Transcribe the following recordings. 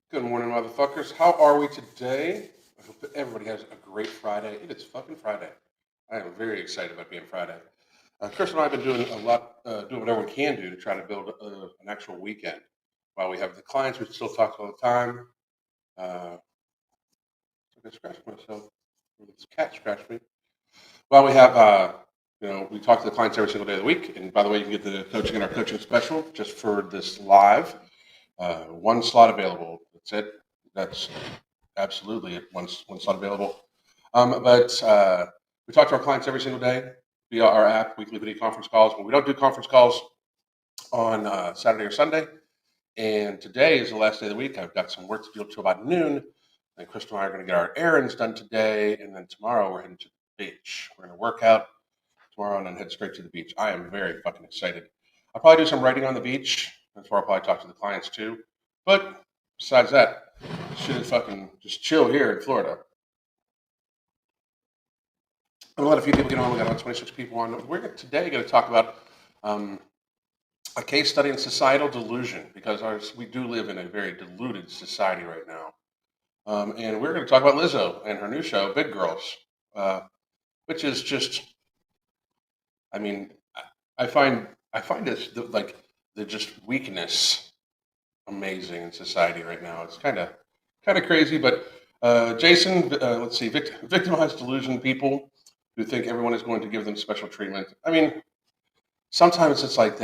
Good morning, motherfuckers. How are we today? I hope that everybody has a great Friday. It is fucking Friday. I am very excited about being Friday. Chris and I have been doing a lot, doing whatever we can do to try to build an actual weekend. While we have the clients, we still talk all the time. I scratched myself. This cat scratched me. While we have, we talk to the clients every single day of the week. And by the way, you can get the coaching in our coaching special just for this live. One slot available. That's it. That's absolutely it. One slot available. But we talk to our clients every single day via our app, weekly video conference calls. But we don't do conference calls on Saturday or Sunday. And today is the last day of the week. I've got some work to do till about noon. And Crystal and I are going to get our errands done today. And then tomorrow we're heading to the beach. We're going to work out tomorrow and then head straight to the beach. I am very fucking excited. I'll probably do some writing on the beach. That's where I'll probably talk to the clients too. But besides that, shit is fucking just chill here in Florida. I've let a few people get on. We got about 26 people on. We're today going to talk about a case study in societal delusion because we do live in a very deluded society right now. And we're going to talk about Lizzo and her new show, Big Girls, uh, which is just, I mean, I find this like the just weakness amazing in society right now. It's kind of crazy, but Jason, let's see, victimized delusion people who think everyone is going to give them special treatment. I mean, sometimes it's like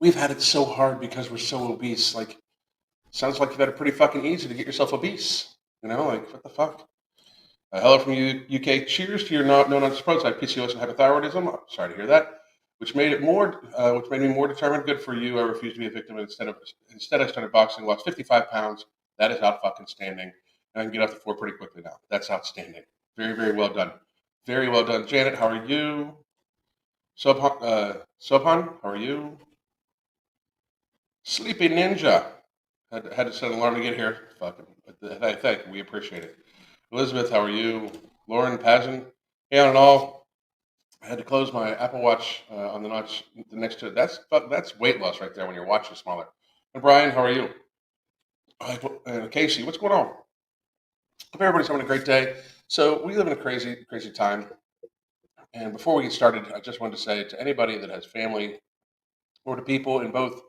we've had it so hard because we're so obese. Like, sounds like you've had it pretty fucking easy to get yourself obese. Like what the fuck? Hello from UK. Cheers to your no non-surprise. I have PCOS and hypothyroidism. I'm sorry to hear that. Which made me more determined. Good for you. I refused to be a victim. Instead, I started boxing. Lost 55 pounds. That is out fucking standing. And I can get up to 4 pretty quickly now. That's outstanding. Very, very well done. Very well done, Janet. How are you? Sobhan, how are you? Sleepy Ninja. Had to set an alarm to get here. Fucking. Thank you. We appreciate it. Elizabeth, how are you? Lauren Pazin. Hey, on and all. I had to close my Apple Watch on the notch the next to it. That's weight loss right there when your watch is smaller. And Brian, how are you? And Casey, what's going on? Hope everybody's having a great day. So we live in a crazy, crazy time. And before we get started, I just wanted to say to anybody that has family or to people in both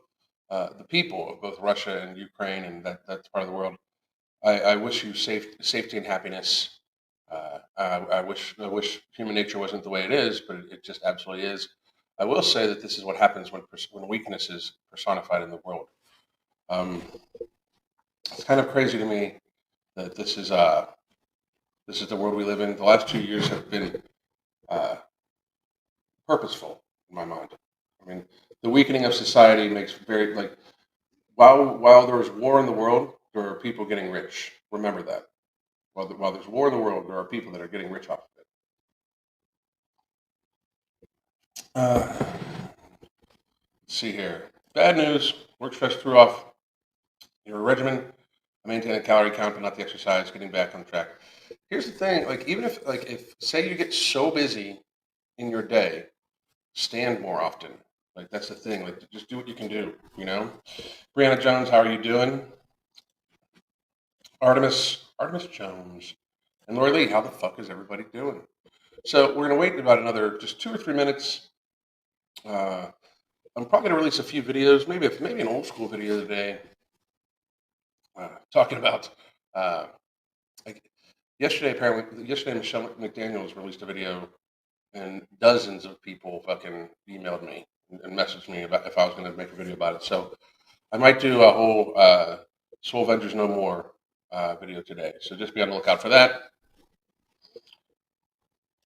the people of both Russia and Ukraine and that's part of the world, I wish you safety and happiness. I wish human nature wasn't the way it is, but it just absolutely is. I will say that this is what happens when weakness is personified in the world. Um, it's kind of crazy to me that this is the world we live in. The last 2 years have been uh, purposeful in my mind. I mean, the weakening of society makes very like while there is war in the world, there are people getting rich. Remember that. While there's war in the world, there are people that are getting rich off of it. Let's see here. Bad news. Work stress threw off your regimen. I maintain a calorie count, but not the exercise. Getting back on track. Here's the thing. Like even if say you get so busy in your day, stand more often. Like that's the thing. Like just do what you can do. Brianna Jones, how are you doing? Artemis Jones, and Lori Lee, how the fuck is everybody doing? So we're gonna wait about another just 2 or 3 minutes. Uh, I'm probably gonna release a few videos, maybe an old school video today, talking about uh, like yesterday Michelle McDaniels released a video, and dozens of people fucking emailed me and messaged me about if I was gonna make a video about it. So I might do a whole Soul Avengers No More video today. So just be on the lookout for that.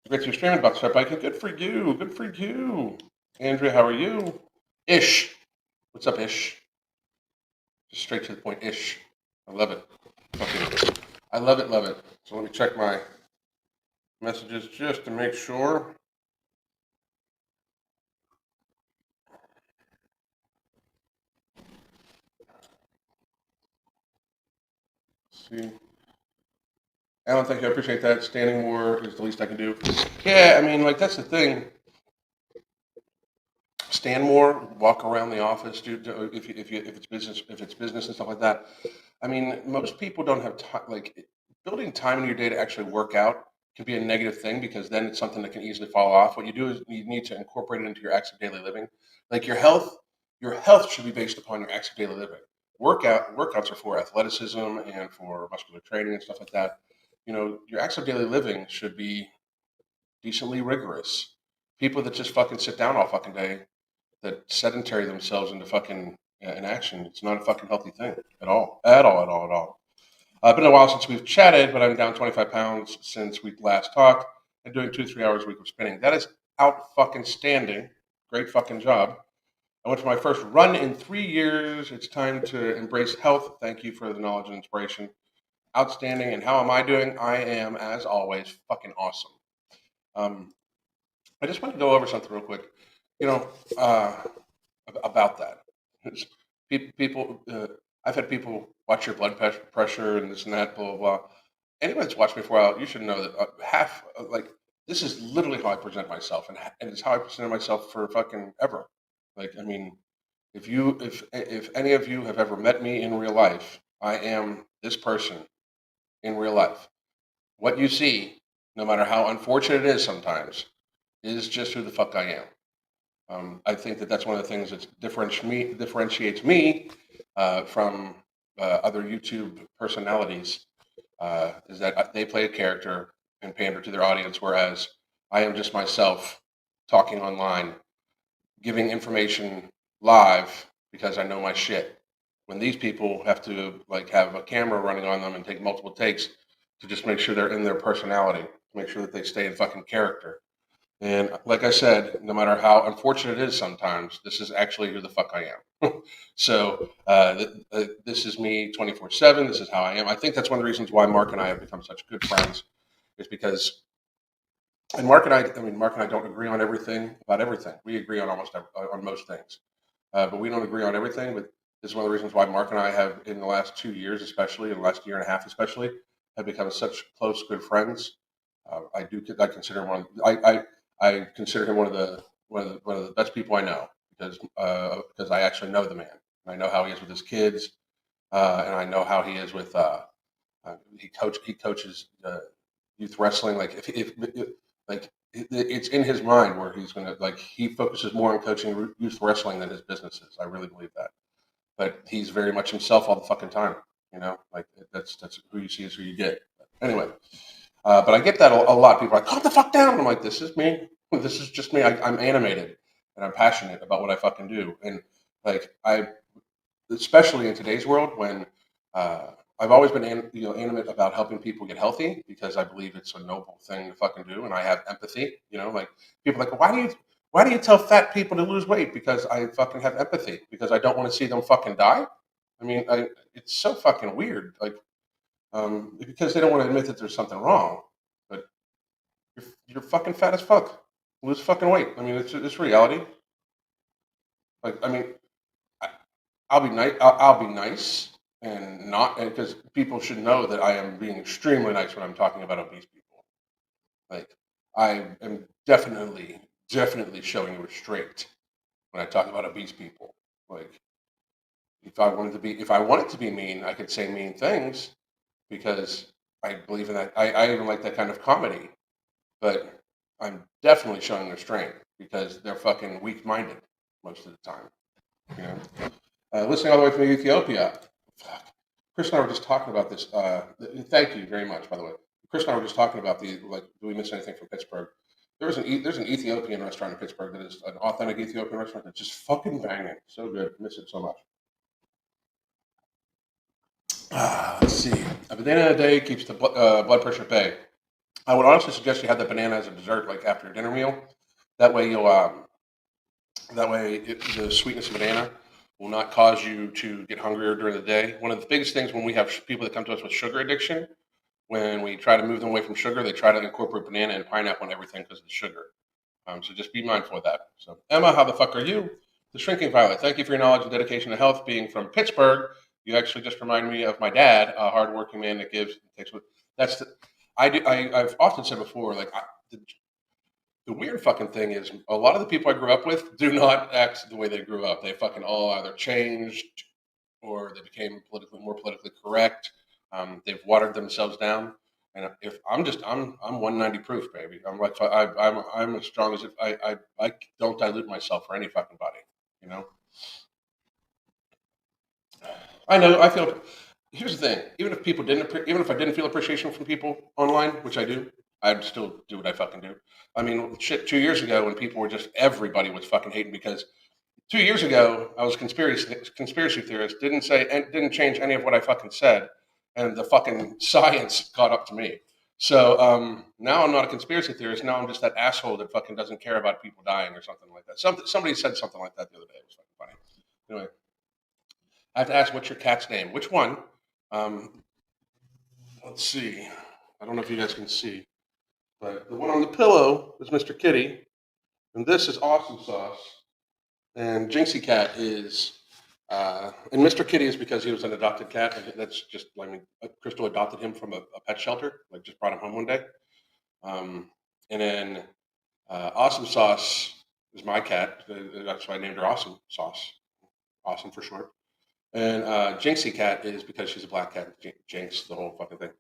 Great you're streaming about start biking. Good for you. Good for you. Andrea, how are you? Ish. What's up, Ish? Just straight to the point, Ish. I love it. Okay. I love it, love it. So let me check my messages just to make sure. Let's see. Alan, thank you. I appreciate that. Standing more is the least I can do. Yeah, I mean, like, that's the thing. stand more, walk around the office, if it's business and stuff like that. I mean, most people don't have time. Like building time in your day to actually work out can be a negative thing because then it's something that can easily fall off. What you do is you need to incorporate it into your active daily living. Like your health should be based upon your active daily living. Workouts are for athleticism and for muscular training and stuff like that. You know, your active daily living should be decently rigorous. People that just fucking sit down all fucking day, that sedentary themselves into fucking inaction, it's not a fucking healthy thing at all. At all, at all, at all. It's been a while since we've chatted, but I'm down 25 pounds since we last talked and doing 2 3 hours a week of spinning. That is out fucking standing. Great fucking job. I went for my first run in 3 years. It's time to embrace health. Thank you for the knowledge and inspiration. Outstanding. And how am I doing? I am, as always, fucking awesome. Um, I just want to go over something real quick. You know, uh, about that. People, I've had people watch your blood pressure and this and that, blah blah blah. Anybody that's watched me for a while, you should know that like this is literally how I present myself, and it's how I presented myself for fucking ever. Like, I mean, if any of you have ever met me in real life, I am this person in real life. What you see, no matter how unfortunate it is sometimes, is just who the fuck I am. I think that that's one of the things that differentiates me from other YouTube personalities is that they play a character and pander to their audience, whereas I am just myself talking online, giving information live because I know my shit. When these people have to like have a camera running on them and take multiple takes to just make sure they're in their personality, make sure that they stay in fucking character. And like I said, no matter how unfortunate it is sometimes, this is actually who the fuck I am. So this is me 24/7. This is how I am. I think that's one of the reasons why Mark and I have become such good friends, is because, and Mark and I don't agree on everything about everything. We agree on on most things, but we don't agree on everything. But this is one of the reasons why Mark and I have, in the last 2 years, especially in the last year and a half, especially, have become such close, good friends. I consider him I consider him one of the best people I know because I actually know the man. I know how he is with his kids, and I know how he is with he coaches youth wrestling. Like if like it's in his mind where he's gonna like he focuses more on coaching youth wrestling than his businesses. I really believe that. But he's very much himself all the fucking time. You know, like that's who you see is who you get. Anyway, but I get that a lot. People are like, calm the fuck down. I'm like, this is me. This is just me. I'm animated and I'm passionate about what I fucking do. And like, especially in today's world when uh, I've always been, animate about helping people get healthy because I believe it's a noble thing to fucking do. And I have empathy, like people are like, why do you tell fat people to lose weight? Because I fucking have empathy because I don't want to see them fucking die. I mean, it's so fucking weird. Like, because they don't want to admit that there's something wrong. But you're fucking fat as fuck. Lose fucking weight. I mean, it's reality. Like, I mean, I, I'll be nice. I'll be nice and not because people should know that I am being extremely nice when I'm talking about obese people. Like, I am definitely showing restraint when I talk about obese people. Like, if I wanted to be mean, I could say mean things because I believe in that. I even like that kind of comedy. But I'm definitely showing restraint because they're fucking weak-minded most of the time. You know, listening all the way from Ethiopia. Fuck. Chris and I were just talking about this. Thank you very much, by the way. Chris and I were just talking about do we miss anything from Pittsburgh? There's an Ethiopian restaurant in Pittsburgh that is an authentic Ethiopian restaurant that's just fucking banging. So good. Miss it so much. Let's see. A banana a day keeps the blood pressure at bay. I would honestly suggest you have the banana as a dessert, like after your dinner meal. That way you'll the sweetness of banana will not cause you to get hungrier during the day. One of the biggest things when we have people that come to us with sugar addiction, when we try to move them away from sugar, they try to incorporate banana and pineapple and everything because of the sugar. So just be mindful of that. So Emma, how the fuck are you? The Shrinking Violet. Thank you for your knowledge and dedication to health. Being from Pittsburgh, you actually just remind me of my dad, a hardworking man that gives takes. That's the, I do. I've often said before, like The weird fucking thing is a lot of the people I grew up with do not act the way they grew up. They fucking all either changed or they became more politically correct. They've watered themselves down. And if I'm 190 proof, baby. I'm like I'm as strong as if I don't dilute myself for any fucking body. You know. I know. I feel. Here's the thing. Even if I didn't feel appreciation from people online, which I do, I'd still do what I fucking do. I mean, shit. 2 years ago, when people were just everybody was fucking hating because 2 years ago I was conspiracy theorist. Didn't say and didn't change any of what I fucking said, and the fucking science caught up to me. So now I'm not a conspiracy theorist. Now I'm just that asshole that fucking doesn't care about people dying or something like that. Somebody said something like that the other day. It was fucking funny. Anyway, I have to ask, what's your cat's name? Which one? Um, let's see. I don't know if you guys can see, but the one on the pillow is Mr. Kitty, and this is Awesome Sauce, and Jinxie Cat is, and Mr. Kitty is because he was an adopted cat. And that's just, I mean, Crystal adopted him from a pet shelter, like just brought him home one day. Um, and then Awesome Sauce is my cat. That's why I named her Awesome Sauce, Awesome for short. And Jinxie Cat is because she's a black cat. Jinx, the whole fucking thing.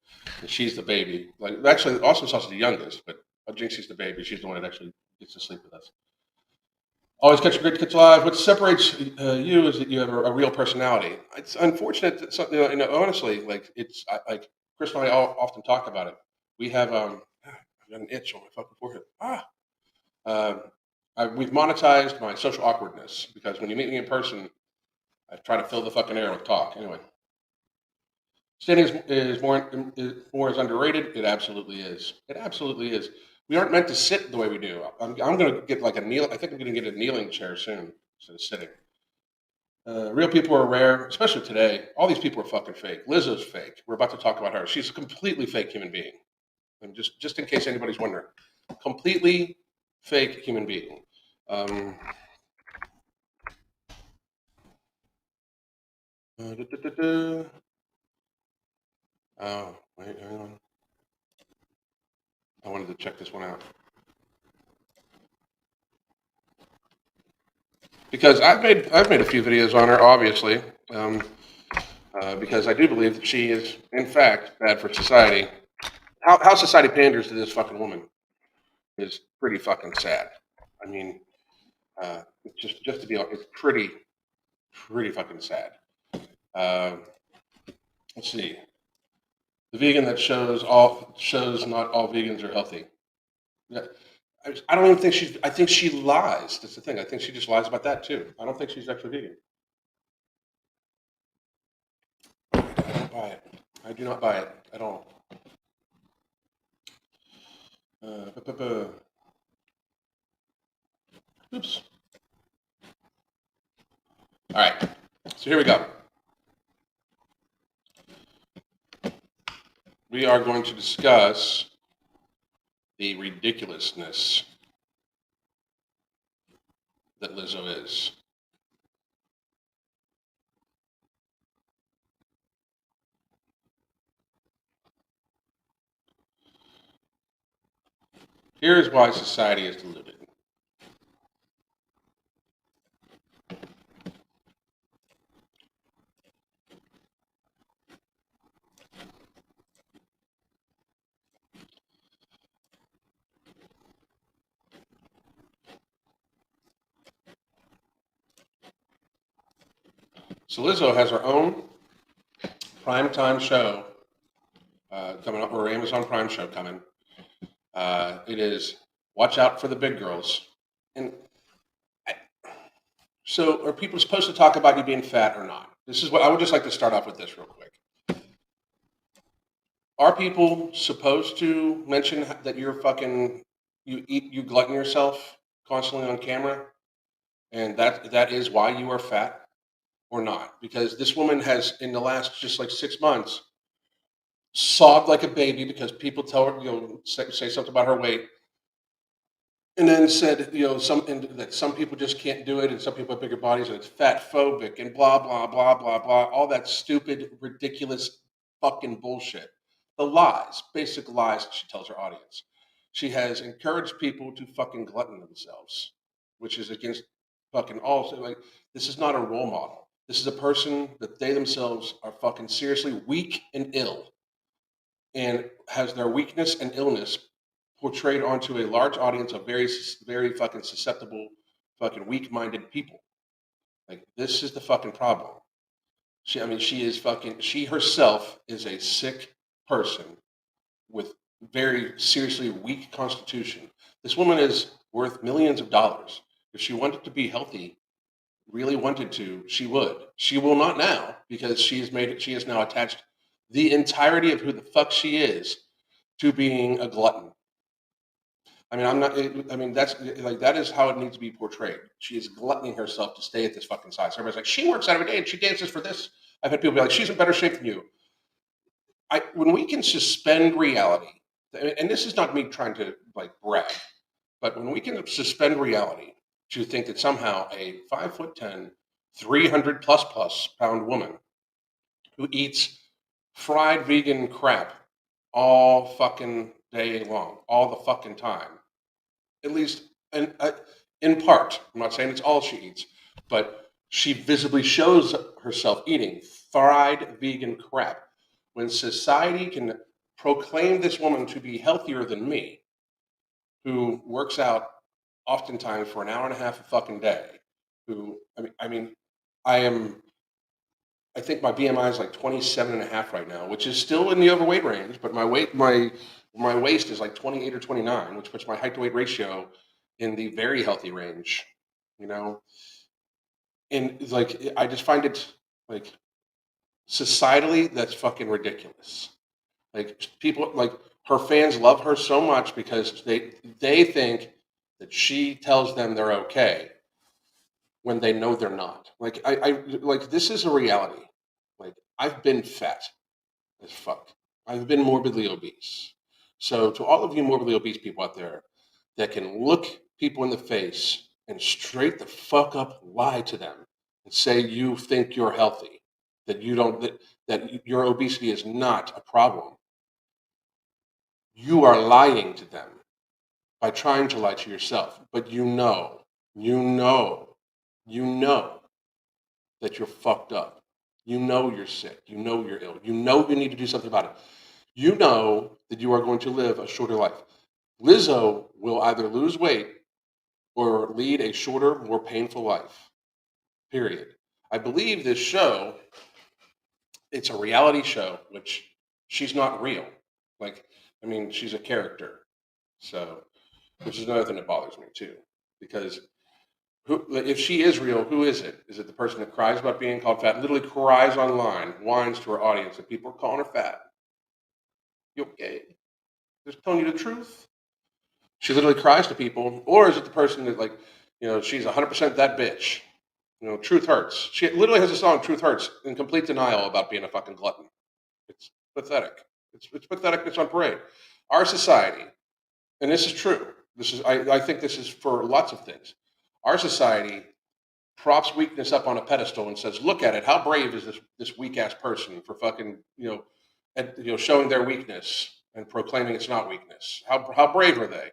And she's the baby. Like actually, Awesome Sauce is the youngest, but Jinxie's the baby. She's the one that actually gets to sleep with us. Always catch a great kids live. What separates you is that you have a real personality. It's unfortunate that something, honestly, like like Chris and I all often talk about it. We have I've got an itch on my fucking forehead. Uh, we've monetized my social awkwardness because when you meet me in person, I try to fill the fucking air with talk. Anyway, standing is more is underrated. It absolutely is. It absolutely is. We aren't meant to sit the way we do. I'm going to get like a kneel. I think I'm going to get a kneeling chair soon instead of sitting. Real people are rare, especially today. All these people are fucking fake. Lizzo's fake. We're about to talk about her. She's a completely fake human being. And just in case anybody's wondering, completely fake human being. Um, da, da, da, da. Oh, wait, hang on. I wanted to check this one out because I've made a few videos on her, obviously, um, because I do believe that she is, in fact, bad for society. How society panders to this fucking woman is pretty fucking sad. I mean, it's just to be honest, it's pretty fucking sad. Uh, let's see, the vegan that shows not all vegans are healthy. Yeah, I don't even think she's. I think she lies. That's the thing. I think she just lies about that too. I don't think she's actually vegan. I don't buy it. I do not buy it at all. Bu- bu- bu. Oops. All right. So here we go. We are going to discuss the ridiculousness that Lizzo is. Here is why society is deluded. So Lizzo has her own primetime show coming up, or Amazon Prime show coming. It is Watch Out for the Big Girls. And I, so, are people supposed to talk about you being fat or not? This is what I would just like to start off with this real quick. Are people supposed to mention that you're fucking you glutton yourself constantly on camera, and that is why you are fat or not? Because this woman has in the last just like 6 months sobbed like a baby because people tell her say something about her weight, and then said that some people just can't do it, and some people have bigger bodies, and it's fat phobic, and blah blah blah blah blah, all that stupid, ridiculous, fucking bullshit. The lies, basic lies she tells her audience. She has encouraged people to fucking glutton themselves, which is against fucking all. So, like, this is not a role model. This is a person that they themselves are fucking seriously weak and ill, and has their weakness and illness portrayed onto a large audience of very fucking susceptible, fucking weak-minded people. Like, this is the fucking problem. She is fucking. She herself is a sick person with very seriously weak constitution. This woman is worth millions of dollars. If she wanted to be healthy, really wanted to, she would. She will not now because she has made it. She has now attached the entirety of who the fuck she is to being a glutton. I mean, I'm not. I mean, that's like that is how it needs to be portrayed. She is gluttoning herself to stay at this fucking size. Everybody's like, she works out every day and she dances for this. I've had people be like, she's in better shape than you. When we can suspend reality, and this is not me trying to like brag, but when we can suspend reality to think that somehow a 5'10", 300 plus pound woman who eats fried vegan crap all fucking day long, all the fucking time, at least in part. I'm not saying it's all she eats, but she visibly shows herself eating fried vegan crap. When society can proclaim this woman to be healthier than me, who works out oftentimes for an hour and a half a fucking day, who, I am, I think my BMI is like 27 and a half right now, which is still in the overweight range, but my waist is like 28 or 29, which puts my height to weight ratio in the very healthy range, you know? And like, I just find it like societally, that's fucking ridiculous. Like people, like her fans love her so much because they think that she tells them they're okay when they know they're not. Like I like this is a reality. Like I've been fat as fuck. I've been morbidly obese. So to all of you morbidly obese people out there that can look people in the face and straight the fuck up lie to them and say you think you're healthy, that you don't that your obesity is not a problem. You are lying to them by trying to lie to yourself. But you know, you know that you're fucked up. You know you're sick. You know you're ill. You know you need to do something about it. You know that you are going to live a shorter life. Lizzo will either lose weight or lead a shorter, more painful life. Period. I believe this show, it's a reality show, which she's not real. Like, she's a character. So, which is another thing that bothers me too. Because if she is real, who is it? Is it the person that cries about being called fat, literally cries online, whines to her audience, and people are calling her fat? You okay? Just telling you the truth? She literally cries to people, or is it the person that she's 100% that bitch? Truth hurts. She literally has a song, "Truth Hurts," in complete denial about being a fucking glutton. It's pathetic. It's pathetic. It's on parade. Our society, and this is true. I think this is for lots of things. Our society props weakness up on a pedestal and says, "Look at it. How brave is this weak ass person for fucking showing their weakness and proclaiming it's not weakness? How brave are they?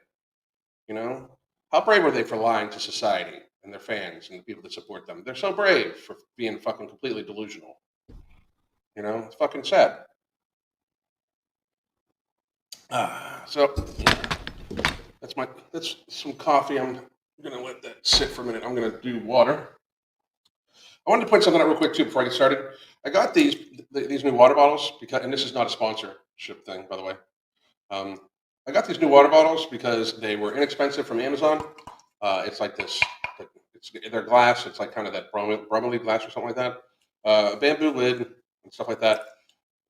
How brave are they for lying to society and their fans and the people that support them? They're so brave for being fucking completely delusional. It's fucking sad." So that's some coffee. I'm gonna let that sit for a minute. I'm gonna do water. I wanted to point something out real quick too before I get started. I got these new water bottles because, and this is not a sponsorship thing, by the way. Um, I got these new water bottles because they were inexpensive from Amazon. It's like this. They're glass. It's like kind of that bromelain glass or something like that. Bamboo lid and stuff like that.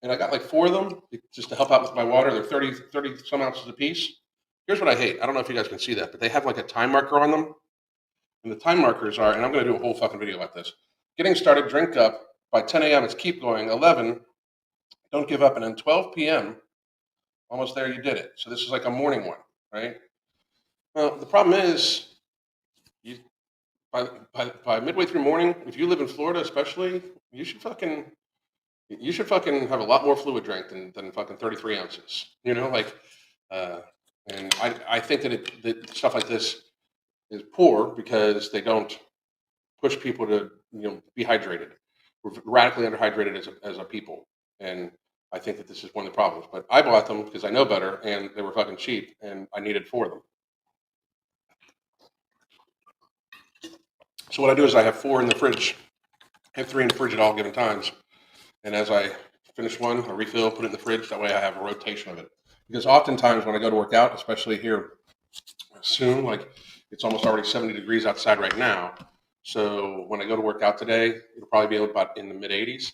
And I got like 4 of them just to help out with my water. They're 30 some ounces a piece. Here's what I hate. I don't know if you guys can see that, but they have like a time marker on them. And the time markers are, and I'm going to do a whole fucking video about this. Getting started, drink up. By 10 a.m., it's keep going. 11, don't give up. And then 12 p.m., almost there, you did it. So this is like a morning one, right? Well, the problem is, you by midway through morning, if you live in Florida especially, you should fucking have a lot more fluid drink than fucking 33 ounces. And I think that stuff like this is poor because they don't push people to be hydrated. We're radically underhydrated as a people, and I think that this is one of the problems. But I bought them because I know better, and they were fucking cheap, and I needed 4 of them. So what I do is I have 4 in the fridge. I have 3 in the fridge at all given times, and as I finish one, I refill, put it in the fridge. That way, I have a rotation of it. Because oftentimes when I go to work out, especially here soon, like it's almost already 70 degrees outside right now. So when I go to work out today, it'll probably be about in the mid 80s,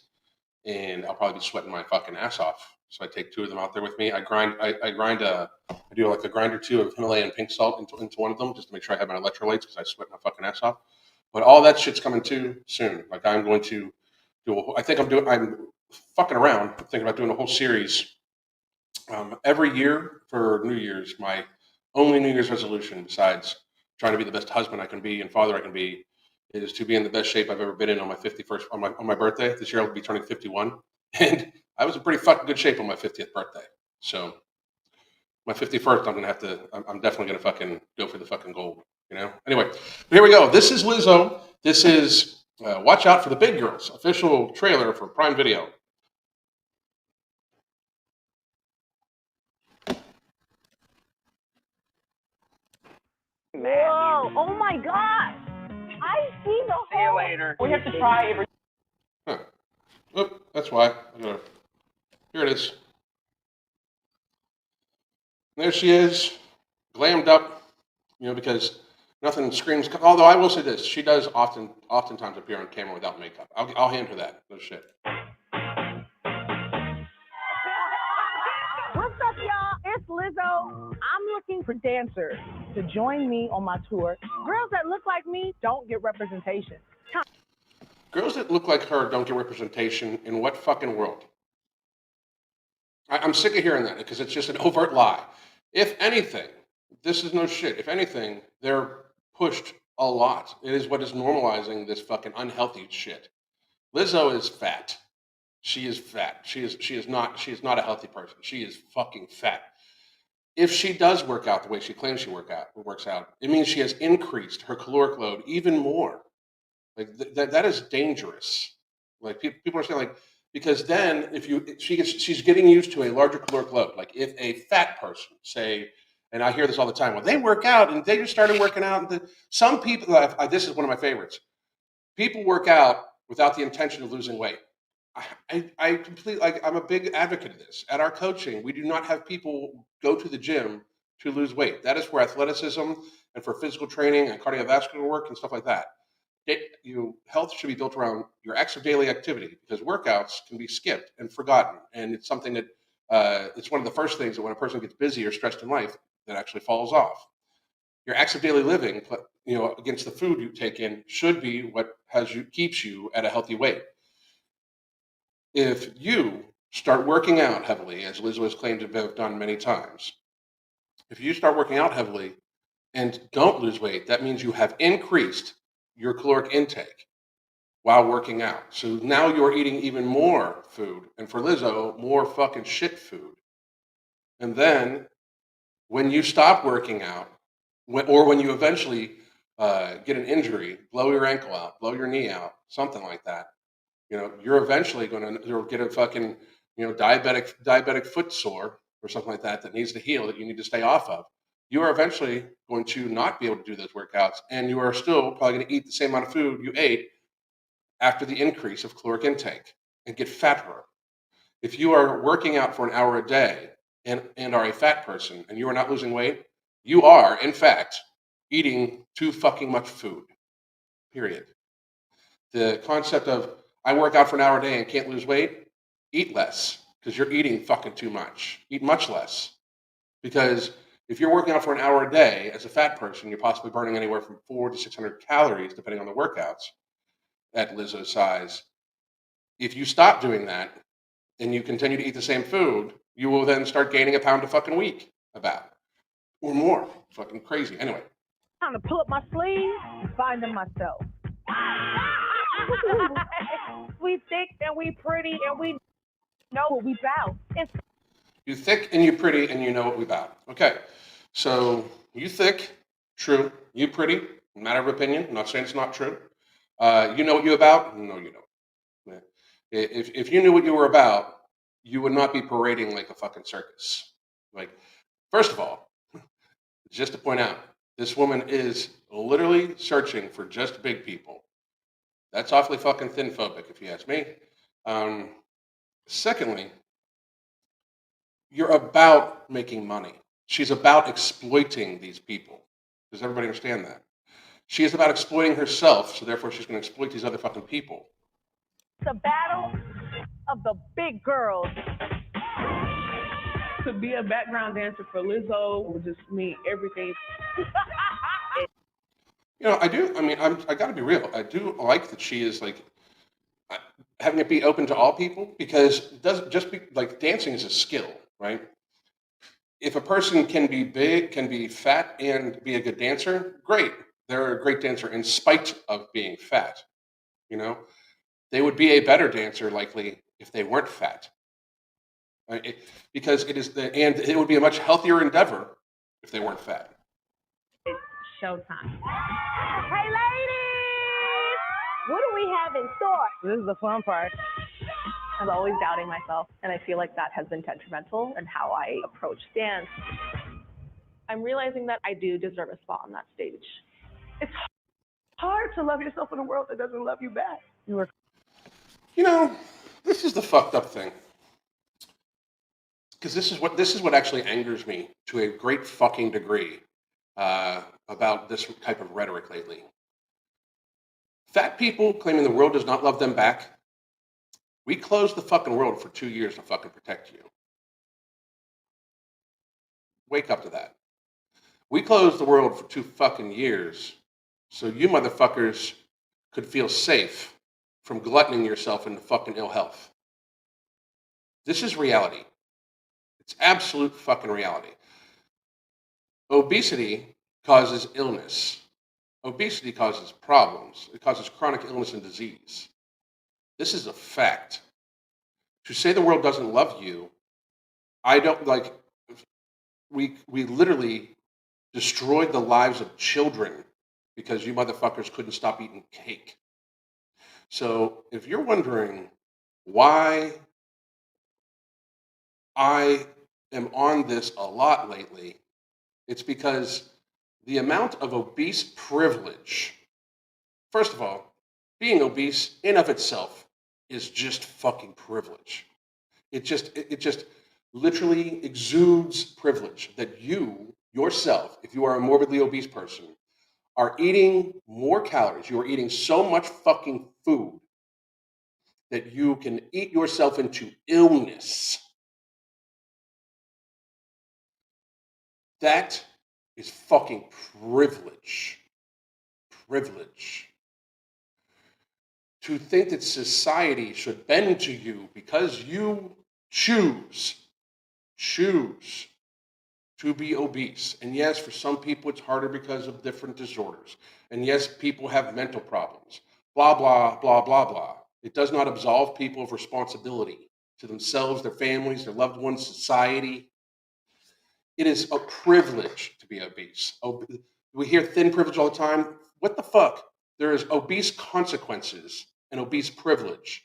and I'll probably be sweating my fucking ass off. So I take 2 of them out there with me. I do like a grind or 2 of Himalayan pink salt into one of them just to make sure I have my electrolytes because I sweat my fucking ass off. But all that shit's coming too soon. Like I'm going to I'm fucking around. I'm thinking about doing a whole series every year for New Year's. My only New Year's resolution, besides trying to be the best husband I can be and father I can be, is to be in the best shape I've ever been in on my 51st on my birthday. This year I'll be turning 51, and I was in pretty fucking good shape on my 50th birthday. So my 51st, I'm definitely gonna fucking go for the fucking gold. Anyway, here we go. This is Lizzo. This is Watch Out for the Big Girls official trailer for Prime Video. Whoa! Oh my God! I see the whole. See you later. We have to try every. Huh. Oh, that's why. Here it is. There she is, glammed up. Because nothing screams. Although I will say this, she does oftentimes appear on camera without makeup. I'll hand her that. No shit. What's up, y'all? It's Lizzo. I'm looking for dancers to join me on my tour. Girls that look like me don't get representation. Girls that look like her don't get representation in what fucking world? I'm sick of hearing that because it's just an overt lie. If anything, this is no shit. If anything, they're pushed a lot. It is what is normalizing this fucking unhealthy shit. Lizzo is fat. She is fat. She is not a healthy person. She is fucking fat. If she does work out the way she claims she works out, it means she has increased her caloric load even more. Like that is dangerous. Like people are saying, like, because then she's getting used to a larger caloric load. Like if a fat person say, and I hear this all the time, well, they work out and they just started working out. And some people, this is one of my favorites. People work out without the intention of losing weight. I completely, like, I'm a big advocate of this. At our coaching, we do not have people go to the gym to lose weight. That is for athleticism and for physical training and cardiovascular work and stuff like that. Health should be built around your acts of daily activity because workouts can be skipped and forgotten, and it's something that it's one of the first things that when a person gets busy or stressed in life that actually falls off. Your acts of daily living, against the food you take in, should be what keeps you at a healthy weight. If you start working out heavily, as Lizzo has claimed to have done many times, if you start working out heavily and don't lose weight, that means you have increased your caloric intake while working out. So now you're eating even more food, and for Lizzo, more fucking shit food. And then when you stop working out, or when you eventually get an injury, blow your ankle out, blow your knee out, something like that, you're eventually going to get a fucking, diabetic foot sore or something like that needs to heal, that you need to stay off of. You are eventually going to not be able to do those workouts, and you are still probably going to eat the same amount of food you ate after the increase of caloric intake and get fatter. If you are working out for an hour a day and are a fat person and you are not losing weight, you are, in fact, eating too fucking much food, period. The concept of I work out for an hour a day and can't lose weight, eat less because you're eating fucking too much. Eat much less. Because if you're working out for an hour a day as a fat person, you're possibly burning anywhere from 400 to 600 calories, depending on the workouts at Lizzo's size. If you stop doing that and you continue to eat the same food, you will then start gaining a pound a fucking week, about, or more. Fucking crazy. Anyway. Time to pull up my sleeves and find them myself. We thick and we pretty and we know what we about. You thick and you pretty and you know what we about. Okay. So you thick, true. You pretty, matter of opinion. I'm not saying it's not true. You know what you're about? No, you don't. Yeah. If you knew what you were about, you would not be parading like a fucking circus. Like, first of all, just to point out, this woman is literally searching for just big people. That's awfully fucking thin phobic, if you ask me. Um, Secondly, you're about making money. She's about exploiting these people. Does everybody understand that? She is about exploiting herself, so therefore she's going to exploit these other fucking people. The battle of the big girls. To be a background dancer for Lizzo would just mean everything. You know, I do. I mean, I got to be real. I do like that she is like having it be open to all people because it doesn't just be like dancing is a skill, right? If a person can be big, can be fat, and be a good dancer, great. They're a great dancer in spite of being fat. You know, they would be a better dancer likely if they weren't fat. Because it is and it would be a much healthier endeavor if they weren't fat. It's showtime. Hey, ladies! What do we have in store? This is the fun part. I'm always doubting myself, and I feel like that has been detrimental in how I approach dance. I'm realizing that I do deserve a spot on that stage. It's hard to love yourself in a world that doesn't love you back. You know, this is the fucked up thing. Because this is what actually angers me to a great fucking degree about this type of rhetoric lately. Fat people claiming the world does not love them back. We closed the fucking world for 2 years to fucking protect you. Wake up to that. We closed the world for 2 fucking years so you motherfuckers could feel safe from gluttoning yourself into fucking ill health. This is reality. It's absolute fucking reality. Obesity causes illness. Obesity causes problems. It causes chronic illness and disease. This is a fact. To say the world doesn't love you, I don't like. We literally destroyed the lives of children because you motherfuckers couldn't stop eating cake. So if you're wondering why I am on this a lot lately, it's because the amount of obese privilege, first of all, being obese in of itself is just fucking privilege. It just literally exudes privilege that you yourself, if you are a morbidly obese person, are eating more calories. You are eating so much fucking food that you can eat yourself into illness. That is fucking privilege. Privilege. To think that society should bend to you because you choose to be obese. And yes, for some people it's harder because of different disorders. And yes, people have mental problems. Blah, blah, blah, blah, blah. It does not absolve people of responsibility to themselves, their families, their loved ones, society. It is a privilege to be obese. We hear thin privilege all the time. What the fuck? There is obese consequences and obese privilege.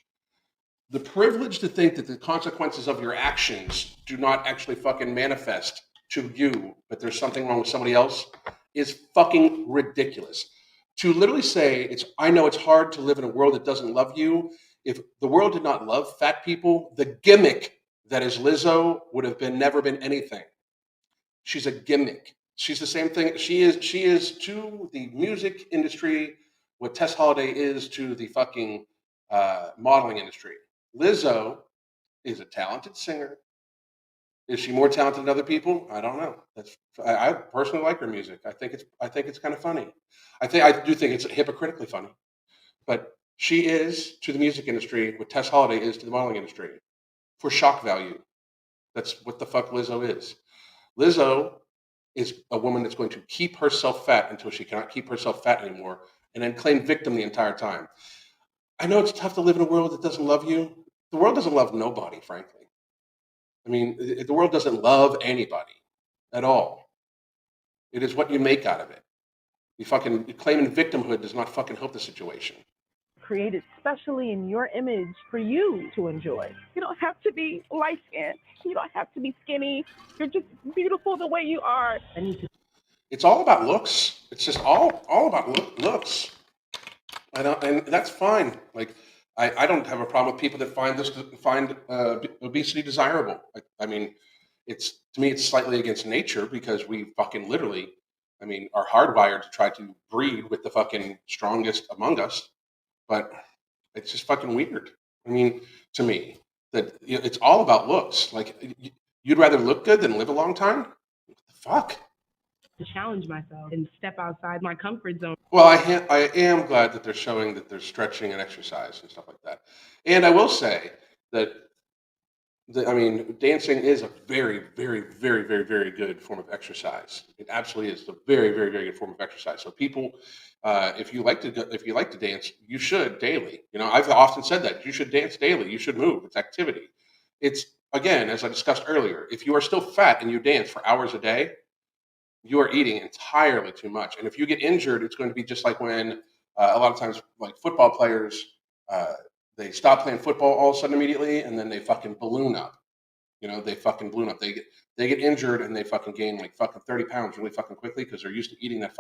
The privilege to think that the consequences of your actions do not actually fucking manifest to you, but there's something wrong with somebody else, is fucking ridiculous. To literally say I know it's hard to live in a world that doesn't love you. If the world did not love fat people, the gimmick that is Lizzo would have never been anything. She's a gimmick. She's the same thing. She is to the music industry what Tess Holiday is to the fucking modeling industry. Lizzo is a talented singer. Is she more talented than other people? I don't know. I personally like her music. I think it's kind of funny. I do think it's hypocritically funny. But she is to the music industry what Tess Holiday is to the modeling industry for shock value. That's what the fuck Lizzo is. Lizzo is a woman that's going to keep herself fat until she cannot keep herself fat anymore and then claim victim the entire time. I know it's tough to live in a world that doesn't love you. The world doesn't love nobody, frankly. I mean, the world doesn't love anybody at all. It is what you make out of it. You claiming victimhood does not fucking help the situation. Created specially in your image for you to enjoy. You don't have to be light skinned. You don't have to be skinny. You're just beautiful the way you are. It's all about looks. It's just all about looks. And that's fine. Like I don't have a problem with people that find obesity desirable. I mean, to me it's slightly against nature because we fucking literally, I mean, are hardwired to try to breed with the fucking strongest among us. But it's just fucking weird. I mean, to me, that it's all about looks. Like you'd rather look good than live a long time. What the fuck? To challenge myself and step outside my comfort zone. Well, I am glad that they're showing that there's stretching and exercise and stuff like that. And I will say that I mean, dancing is a very, very, very, very, very good form of exercise. It absolutely is a very, very, very good form of exercise. So people, if you like to dance, you should daily. You know, I've often said that you should dance daily. You should move. It's activity. It's again, as I discussed earlier, if you are still fat and you dance for hours a day, you are eating entirely too much. And if you get injured, it's going to be just like when a lot of times, like football players, uh, they stop playing football all of a sudden immediately, and then they fucking balloon up. You know, they fucking balloon up. They get injured and they fucking gain like fucking 30 pounds really fucking quickly because they're used to eating that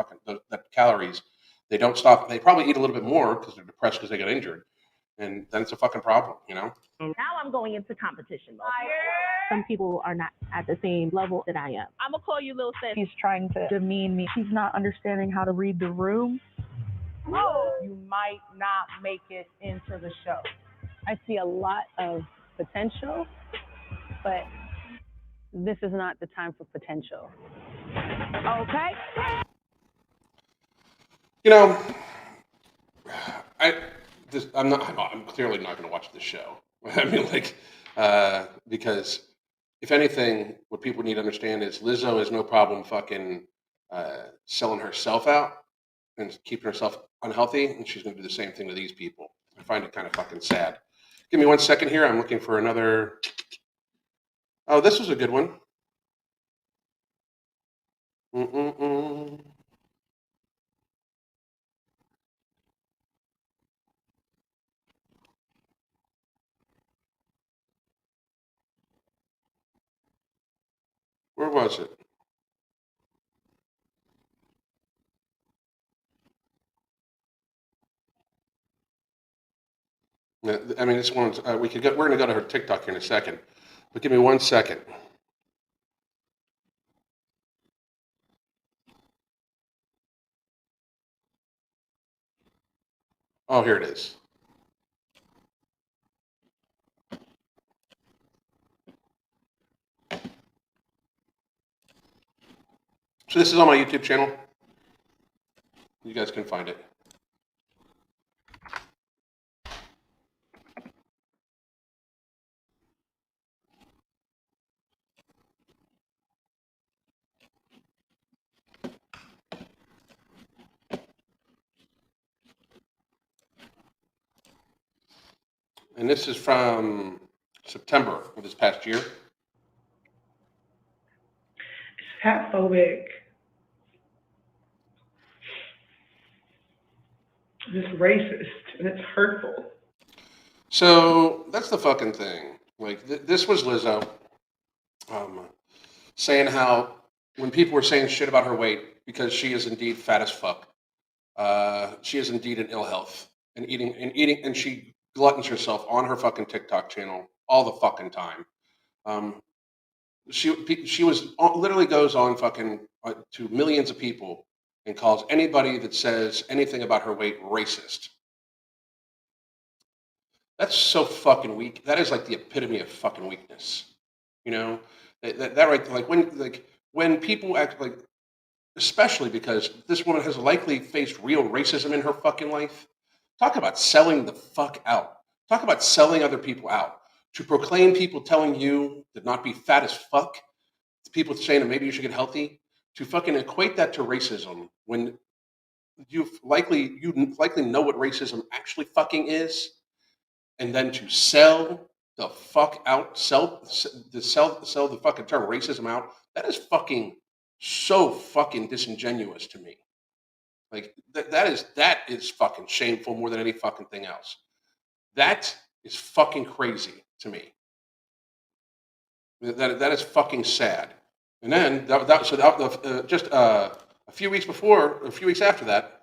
calories. They don't stop. They probably eat a little bit more because they're depressed because they got injured, and then it's a fucking problem. You know. Now I'm going into competition mode. Some people are not at the same level that I am. I'm gonna call you little sis. He's trying to demean me. He's not understanding how to read the room. Oh, you might not make it into the show. I see a lot of potential, but this is not the time for potential. Okay? You know, I'm clearly not going to watch this show. I mean, like, because if anything, what people need to understand is Lizzo has no problem fucking selling herself out and keeping herself unhealthy, and she's going to do the same thing to these people. I find it kind of fucking sad. Give me 1 second here. I'm looking for another. Oh, this was a good one. Mm-mm-mm. Where was it? Yeah, I mean, this one's. We're going to go to her TikTok here in a second, but give me 1 second. Oh, here it is. So this is on my YouTube channel. You guys can find it. And this is from September of this past year. It's fat phobic. It's racist and it's hurtful. So that's the fucking thing. Like this was Lizzo saying how when people were saying shit about her weight because she is indeed fat as fuck, she is indeed in ill health and eating, and she gluttons herself on her fucking TikTok channel all the fucking time. She was literally goes on fucking to millions of people and calls anybody that says anything about her weight racist. That's so fucking weak. That is like the epitome of fucking weakness. You know, that right, when people act like, especially because this woman has likely faced real racism in her fucking life. Talk about selling the fuck out. Talk about selling other people out. To proclaim people telling you to not be fat as fuck, people saying that maybe you should get healthy, to fucking equate that to racism when you likely know what racism actually fucking is, and then to sell the fuck out, sell the fucking term racism out. That is fucking so fucking disingenuous to me. Like that is fucking shameful more than any fucking thing else. That is fucking crazy to me. That is fucking sad. And then just a few weeks before, a few weeks after that,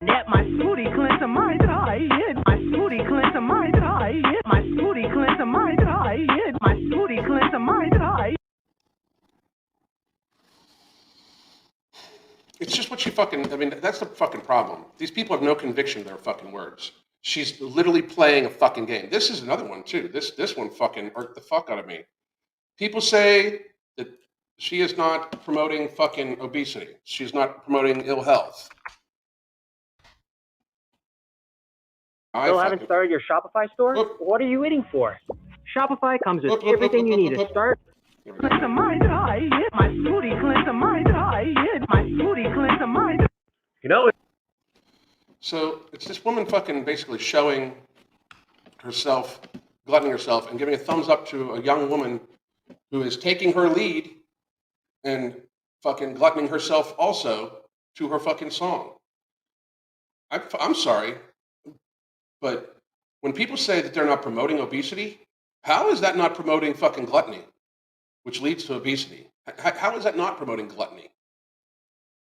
Get my smoothie cleanser mind that I hit. My smoothie cleanser mind that I hit. My smoothie cleanser mind that I hit. My smoothie cleanser mind that I. it's just what she fucking. I mean, that's the fucking problem. These people have no conviction in their fucking words. She's literally playing a fucking game. This is another one too. This one fucking irked the fuck out of me. People say that she is not promoting fucking obesity. She's not promoting ill health. Still haven't started your Shopify store? Whoop. What are you waiting for? Shopify comes with Whoop, whoop, everything whoop, you whoop, need to whoop, whoop. start. Here we go. Cleanser mind that I hit. My smoothie cleanser mind that I hit. My smoothie cleanser mind. You know, So it's this woman fucking basically showing herself, gluttoning herself, and giving a thumbs up to a young woman who is taking her lead and fucking gluttoning herself also to her fucking song. I'm sorry, but when people say that they're not promoting obesity, how is that not promoting fucking gluttony, which leads to obesity? How is that not promoting gluttony?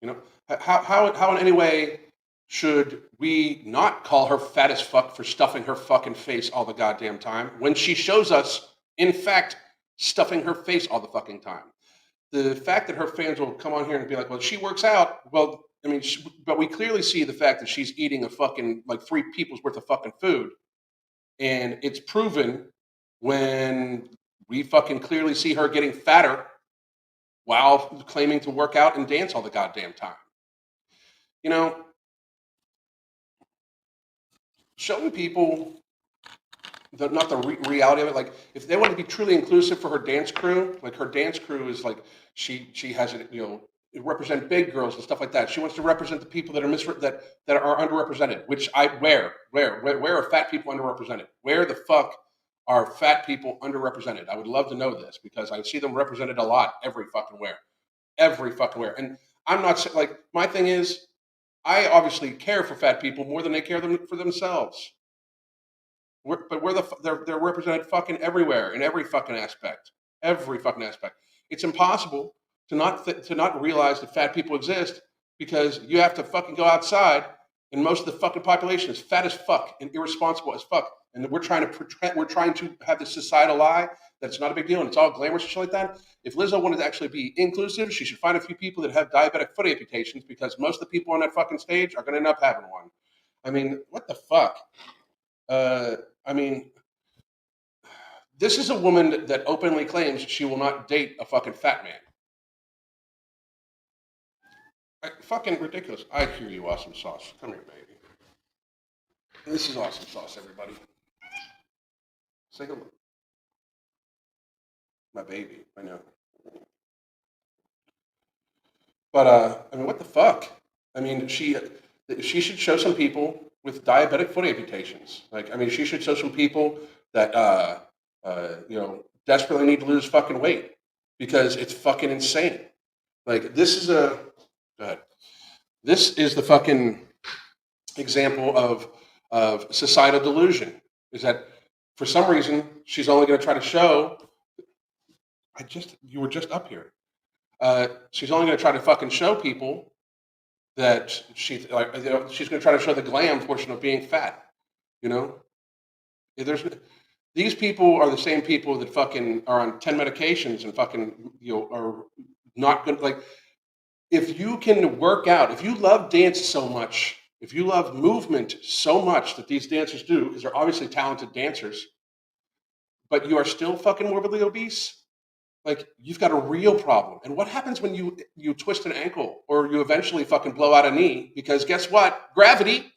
You know, how in any way should we not call her fat as fuck for stuffing her fucking face all the goddamn time when she shows us, in fact, stuffing her face all the fucking time? The fact that her fans will come on here and be like, well, she works out. Well, I mean, but we clearly see the fact that she's eating a fucking, like 3 people's worth of fucking food. And it's proven when we fucking clearly see her getting fatter while claiming to work out and dance all the goddamn time. You know, showing people not the reality of it. Like, if they want to be truly inclusive for her dance crew, like her dance crew is like she has it, you know, represent big girls and stuff like that. She wants to represent the people that are that are underrepresented. Which where are fat people underrepresented? Where the fuck are fat people underrepresented? I would love to know this because I see them represented a lot every fucking where. And I'm not like, my thing is, I obviously care for fat people more than they care for themselves. They're represented fucking everywhere in every fucking aspect. Every fucking aspect. It's impossible to not realize that fat people exist because you have to fucking go outside, and most of the fucking population is fat as fuck and irresponsible as fuck. And we're trying to have this societal lie that it's not a big deal and it's all glamorous and shit like that. If Lizzo wanted to actually be inclusive, she should find a few people that have diabetic foot amputations because most of the people on that fucking stage are going to end up having one. I mean, what the fuck? I mean, this is a woman that openly claims she will not date a fucking fat man. Fucking ridiculous. I hear you, awesome sauce. Come here, baby. This is awesome sauce, everybody. Say hello. My baby, I know. But I mean, what the fuck? I mean, she should show some people with diabetic foot amputations. Like, I mean, she should show some people that you know, desperately need to lose fucking weight because it's fucking insane. Like, this is go ahead. This is the fucking example of societal delusion. Is that for some reason she's only going to try to show. You were just up here. She's only going to try to fucking show people that she's going to try to show the glam portion of being fat. You know, these people are the same people that fucking are on 10 medications and fucking, you know, are not good. Like, if you can work out, if you love dance so much, if you love movement so much that these dancers do, because they're obviously talented dancers, but you are still fucking morbidly obese, like, you've got a real problem. And what happens when you twist an ankle or you eventually fucking blow out a knee? Because guess what? Gravity.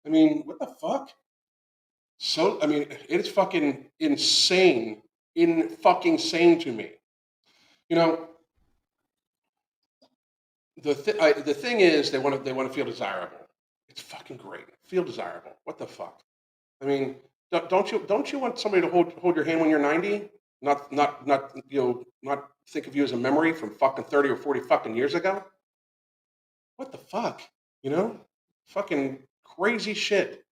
I mean, what the fuck? So, I mean, it's fucking insane, fucking sane to me. You know, the thing is, they want to feel desirable. It's fucking great. Feel desirable. What the fuck? I mean, don't you want somebody to hold your hand when you're 90? not think of you as a memory from fucking 30 or 40 fucking years ago? What the fuck? You know? Fucking crazy shit.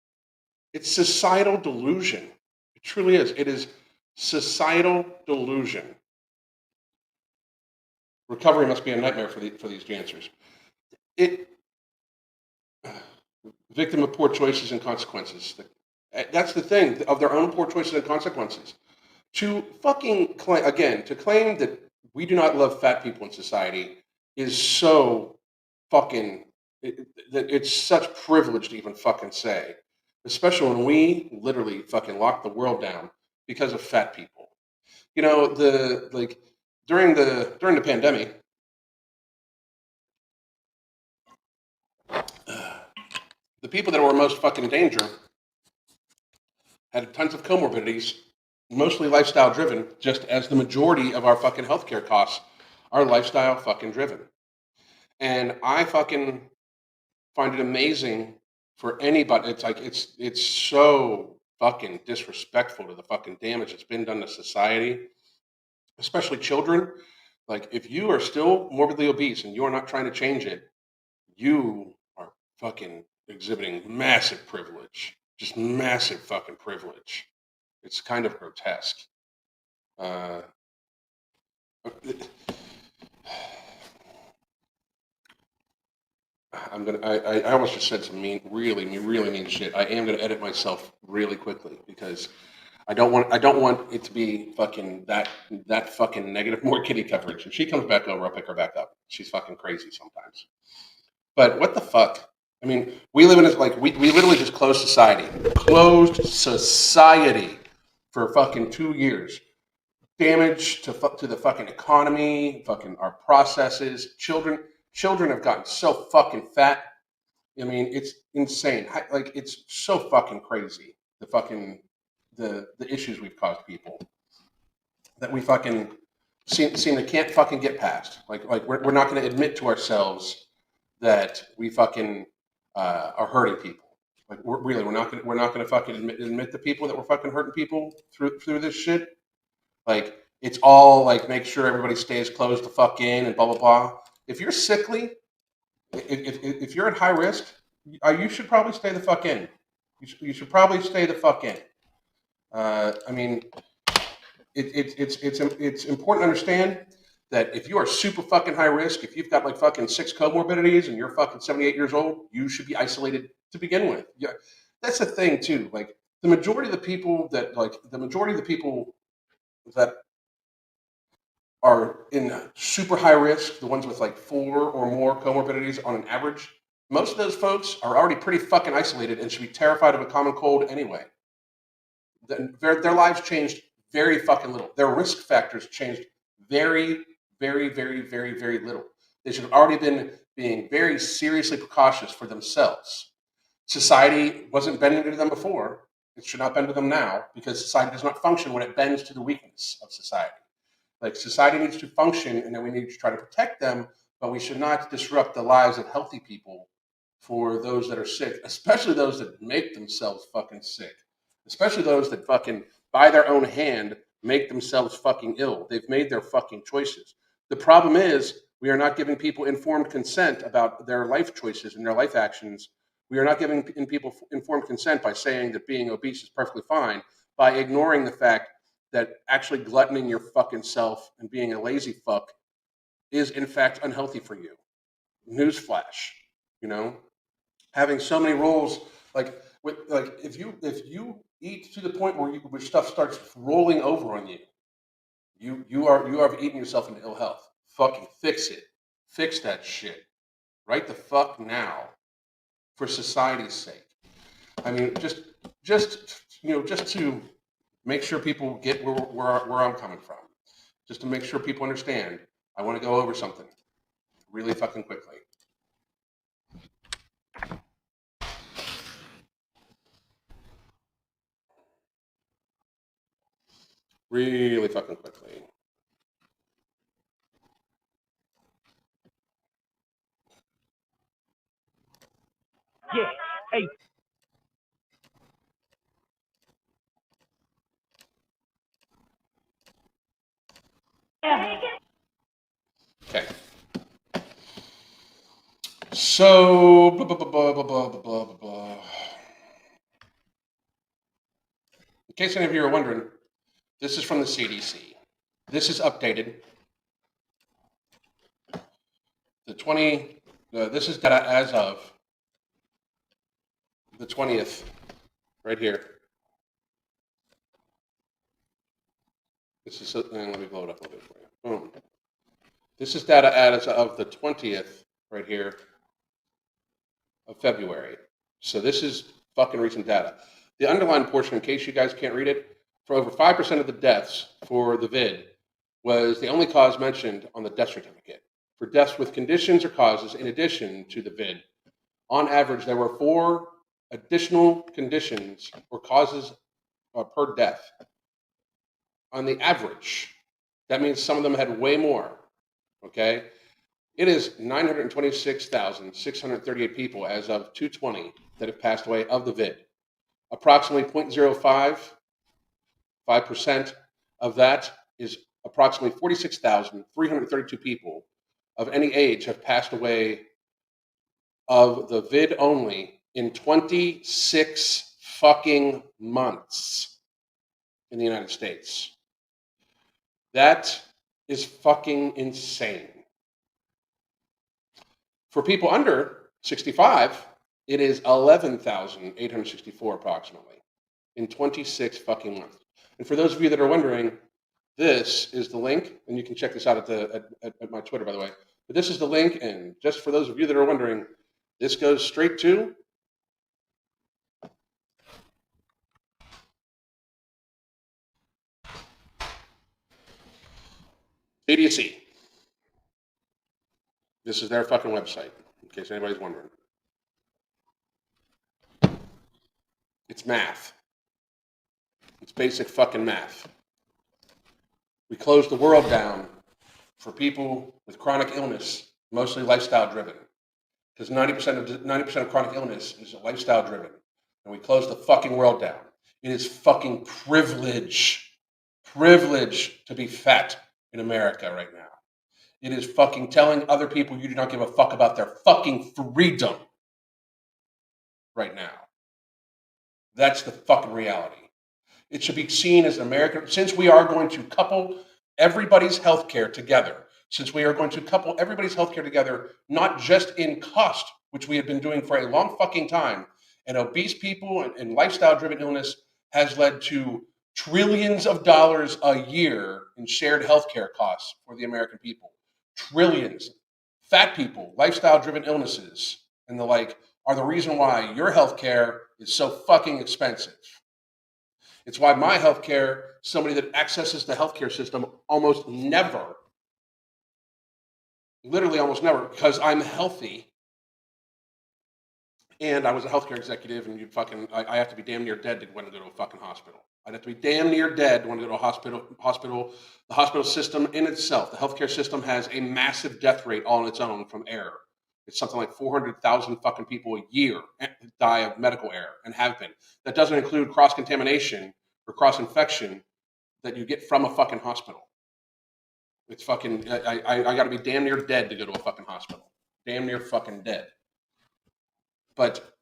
It's societal delusion. It truly is. It is societal delusion. Recovery must be a nightmare for these dancers. It victim of poor choices and consequences. That's the thing, of their own poor choices and consequences. To fucking claim, again, to claim that we do not love fat people in society is so fucking, that it's such privilege to even fucking say, especially when we literally fucking lock the world down because of fat people. You know, during the pandemic, the people that were most fucking in danger had tons of comorbidities, mostly lifestyle driven, just as the majority of our fucking healthcare costs are lifestyle fucking driven. And I fucking find it amazing for anybody. It's like it's so fucking disrespectful to the fucking damage that's been done to society, especially children. Like if you are still morbidly obese and you are not trying to change it, you are fucking exhibiting massive privilege. Just massive fucking privilege. It's kind of grotesque. Uh, I almost just said some really mean shit. I am gonna edit myself really quickly because I don't want it to be fucking that fucking negative more kitty coverage. If she comes back over, I'll pick her back up. She's fucking crazy sometimes. But what the fuck? I mean, we live in this, like, we literally just closed society for fucking 2 years. Damage to the fucking economy, fucking our processes. Children have gotten so fucking fat. I mean, it's insane. Like, it's so fucking crazy. The fucking the issues we've caused people that we fucking seem to can't fucking get past. Like we're not going to admit to ourselves that we fucking are hurting people. Like we're not gonna fucking admit to people that we're fucking hurting people through this shit. Like it's all like make sure everybody stays closed the fuck in and blah blah blah. If you're sickly, if you're at high risk, you should probably stay the fuck in. You should probably stay the fuck in. I mean, it's important to understand that if you are super fucking high risk, if you've got like fucking 6 comorbidities and you're fucking 78 years old, you should be isolated to begin with. Yeah, that's the thing too. Like the majority of the people that are in super high risk, the ones with like 4 or more comorbidities on an average, most of those folks are already pretty fucking isolated and should be terrified of a common cold anyway. Their lives changed very fucking little. Their risk factors changed very, very, very, very, very little. They should have already been being very seriously precautious for themselves. Society wasn't bending to them before. It should not bend to them now because society does not function when it bends to the weakness of society. Like society needs to function and then we need to try to protect them, but we should not disrupt the lives of healthy people for those that are sick, especially those that make themselves fucking sick. Especially those that fucking by their own hand make themselves fucking ill. They've made their fucking choices. The problem is we are not giving people informed consent about their life choices and their life actions. We are not giving people informed consent by saying that being obese is perfectly fine, by ignoring the fact that actually gluttoning your fucking self and being a lazy fuck is in fact unhealthy for you. Newsflash, you know, having so many rules, like if you eat to the point where stuff starts rolling over on you, you are eating yourself into ill health. Fucking fix it. Fix that shit. Right the fuck now, for society's sake. I mean, just to make sure people get where I'm coming from. Just to make sure people understand, I want to go over something really fucking quickly. Really fucking quickly. Yeah. Hey. Okay. So, blah, blah, blah, blah, blah, blah, blah, blah, blah. In case any of you are wondering, this is from the CDC. This is updated. This is data as of the 20th, right here. This is, let me blow it up a little bit for you. Boom. This is data as of the 20th, right here, of February. So this is fucking recent data. The underlined portion, in case you guys can't read it, for over 5% of the deaths for the vid was the only cause mentioned on the death certificate. For deaths with conditions or causes in addition to the vid, on average, there were 4 additional conditions or causes per death. On the average, that means some of them had way more, okay? It is 926,638 people as of 2/20 that have passed away of the vid. Approximately 0.05% of that is approximately 46,332 people of any age have passed away of the vid only in 26 fucking months in the United States. That is fucking insane. For people under 65, it is 11,864 approximately in 26 fucking months. And for those of you that are wondering, this is the link, and you can check this out at my Twitter, by the way. But this is the link, and just for those of you that are wondering, this goes straight to CDC. This is their fucking website, in case anybody's wondering. It's math. It's basic fucking math. We closed the world down for people with chronic illness, mostly lifestyle driven. Because 90% of chronic illness is lifestyle driven. And we closed the fucking world down. It is fucking privilege to be fat in America right now. It is fucking telling other people you do not give a fuck about their fucking freedom right now. That's the fucking reality. It should be seen as an American, since we are going to couple everybody's healthcare together, not just in cost, which we have been doing for a long fucking time, and obese people and lifestyle-driven illness has led to trillions of dollars a year in shared healthcare costs for the American people. Trillions. Fat people, lifestyle-driven illnesses, and the like are the reason why your healthcare is so fucking expensive. It's why my healthcare, somebody that accesses the healthcare system almost never, literally almost never, because I'm healthy and I was a healthcare executive, and I have to be damn near dead to want to go to a fucking hospital. I'd have to be damn near dead to want to go to a hospital. The hospital system in itself, the healthcare system has a massive death rate all on its own from error. It's something like 400,000 fucking people a year die of medical error and have been. That doesn't include cross-contamination or cross-infection that you get from a fucking hospital. It's fucking, I gotta be damn near dead to go to a fucking hospital. Damn near fucking dead. But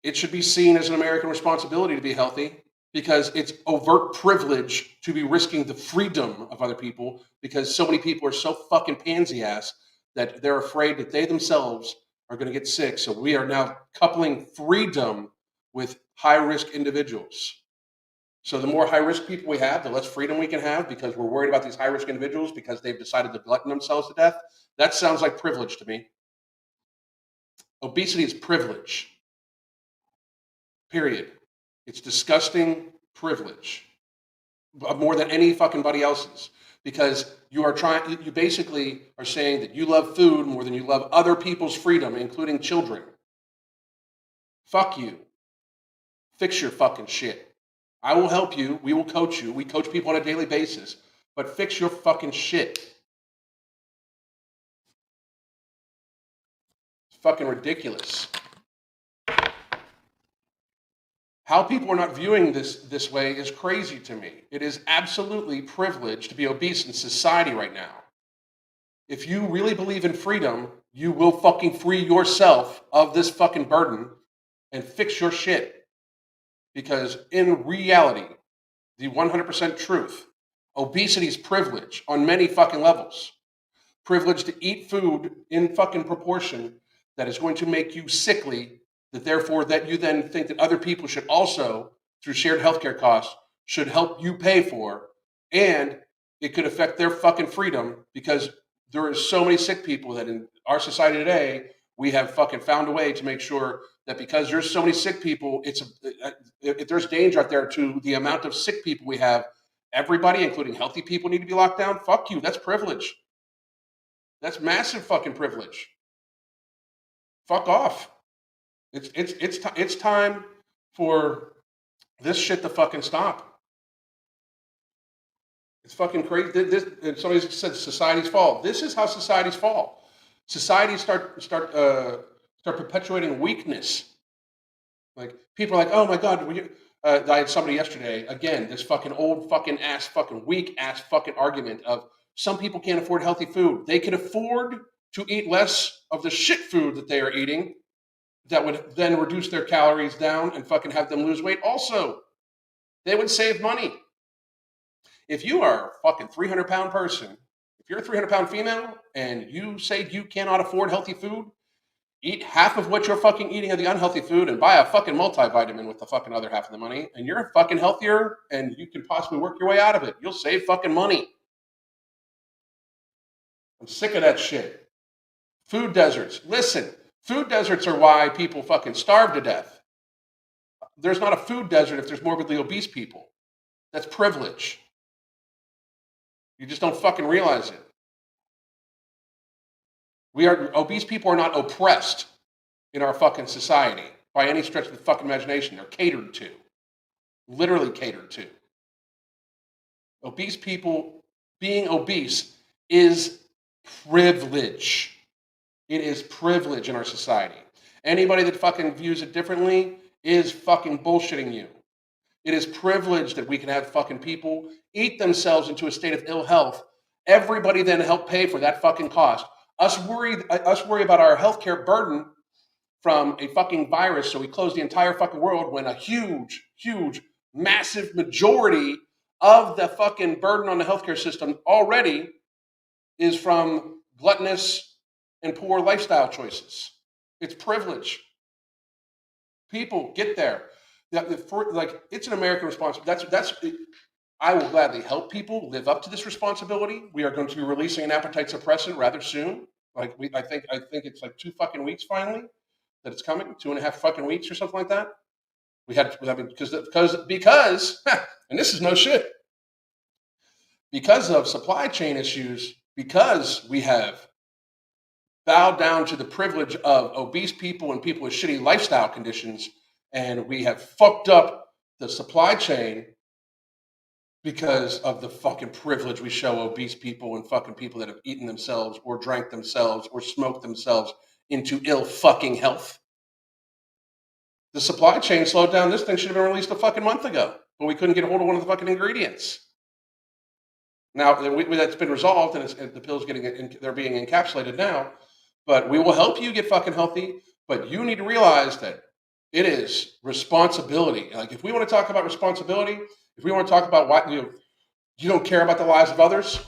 it should be seen as an American responsibility to be healthy, because it's overt privilege to be risking the freedom of other people, because so many people are so fucking pansy ass that they're afraid that they themselves are going to get sick. So we are now coupling freedom with high-risk individuals. So the more high-risk people we have, the less freedom we can have, because we're worried about these high-risk individuals because they've decided to glutton themselves to death. That sounds like privilege to me. Obesity is privilege. Period. It's disgusting privilege. More than any fucking body else's. Because you basically are saying that you love food more than you love other people's freedom, including children. Fuck you. Fix your fucking shit. I will help you. We will coach you. We coach people on a daily basis. But fix your fucking shit. It's fucking ridiculous. How people are not viewing this way is crazy to me. It is absolutely privileged to be obese in society right now. If you really believe in freedom, you will fucking free yourself of this fucking burden and fix your shit. Because in reality, the 100% truth, obesity is privilege on many fucking levels. Privilege to eat food in fucking proportion that is going to make you sickly, that therefore that you then think that other people should also, through shared healthcare costs, should help you pay for, and it could affect their fucking freedom because there are so many sick people that in our society today, we have fucking found a way to make sure that because there's so many sick people, if there's danger out there to the amount of sick people we have, everybody, including healthy people, need to be locked down. Fuck you. That's privilege. That's massive fucking privilege. Fuck off. It's time for this shit to fucking stop. It's fucking crazy. Somebody said society's fault. This is how societies fall. Societies start perpetuating weakness. Like people are like, oh my god, I had somebody yesterday. Again, this fucking old fucking ass fucking weak ass fucking argument of some people can't afford healthy food. They can afford to eat less of the shit food that they are eating that would then reduce their calories down and fucking have them lose weight. Also, they would save money. If you are a fucking 300-pound person, if you're a 300-pound female and you say you cannot afford healthy food, eat half of what you're fucking eating of the unhealthy food and buy a fucking multivitamin with the fucking other half of the money, and you're fucking healthier and you can possibly work your way out of it. You'll save fucking money. I'm sick of that shit. Food deserts. Listen, food deserts are why people fucking starve to death. There's not a food desert if there's morbidly obese people. That's privilege. You just don't fucking realize it. Obese people are not oppressed in our fucking society by any stretch of the fucking imagination. They're catered to. Literally catered to. Obese people, being obese is privilege. It is privilege in our society. Anybody that fucking views it differently is fucking bullshitting you. It is privilege that we can have fucking people eat themselves into a state of ill health. Everybody then help pay for that fucking cost. Us worry about our healthcare burden from a fucking virus, so we close the entire fucking world when a huge, massive majority of the fucking burden on the healthcare system already is from gluttonous and poor lifestyle choices. It's privilege. People, get there. It's an American responsibility. I will gladly help people live up to this responsibility. We are going to be releasing an appetite suppressant rather soon. I think it's like 2 fucking weeks finally that it's coming. 2.5 fucking weeks or something like that. Because and this is no shit. Because of supply chain issues, because we have bowed down to the privilege of obese people and people with shitty lifestyle conditions, and we have fucked up the supply chain because of the fucking privilege we show obese people and fucking people that have eaten themselves or drank themselves or smoked themselves into ill fucking health. The supply chain slowed down. This thing should have been released a fucking month ago, but we couldn't get a hold of one of the fucking ingredients. Now that's been resolved, and the pills they're being encapsulated now. But we will help you get fucking healthy. But you need to realize that it is responsibility. Like if we want to talk about responsibility, if we want to talk about why you don't care about the lives of others,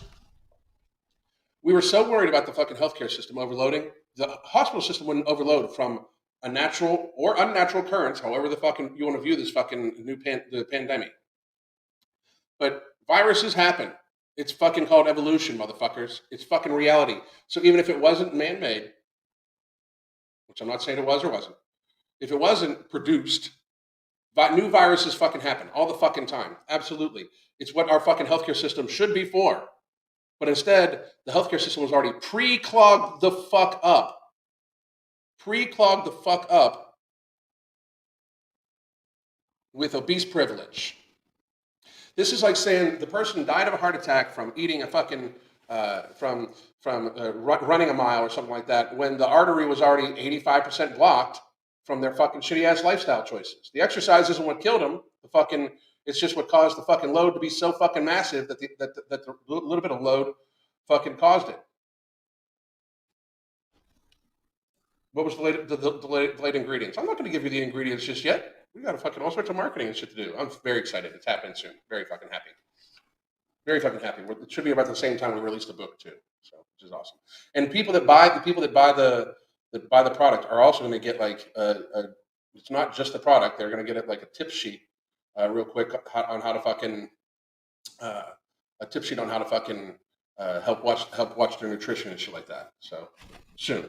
we were so worried about the fucking healthcare system overloading. The hospital system wouldn't overload from a natural or unnatural occurrence, however the fucking you want to view this fucking the pandemic. But viruses happen. It's fucking called evolution, motherfuckers. It's fucking reality. So even if it wasn't man-made, which I'm not saying it was or wasn't, if it wasn't produced, new viruses fucking happen all the fucking time. Absolutely. It's what our fucking healthcare system should be for. But instead, the healthcare system was already pre-clogged the fuck up. Pre-clogged the fuck up with obese privilege. This is like saying the person died of a heart attack from eating a fucking, running a mile or something like that, when the artery was already 85% blocked from their fucking shitty ass lifestyle choices. The exercise isn't what killed them. It's just what caused the fucking load to be so fucking massive that the little bit of load fucking caused it. What was the late ingredients? I'm not going to give you the ingredients just yet. We got fucking all sorts of marketing and shit to do. I'm very excited. It's happening soon. Very fucking happy. Very fucking happy. It should be about the same time we release the book too, so which is awesome. And people that buy the product are also going to get like it's not just the product. They're going to get it like a tip sheet, real quick on how to fucking a tip sheet on how to fucking help watch their nutrition and shit like that. So soon.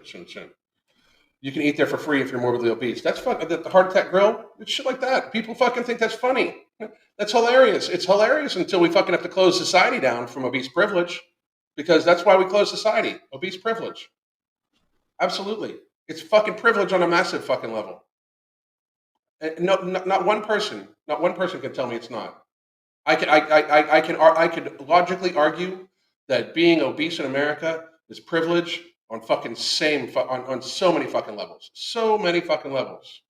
You can eat there for free if you're morbidly obese. That's fucking the Heart Attack Grill. It's shit like that. People fucking think that's funny. That's hilarious. It's hilarious until we fucking have to close society down from obese privilege, because that's why we close society. Obese privilege. Absolutely. It's fucking privilege on a massive fucking level. And not one person can tell me it's not. I could logically argue that being obese in America is privilege on fucking on so many fucking levels. So many fucking levels.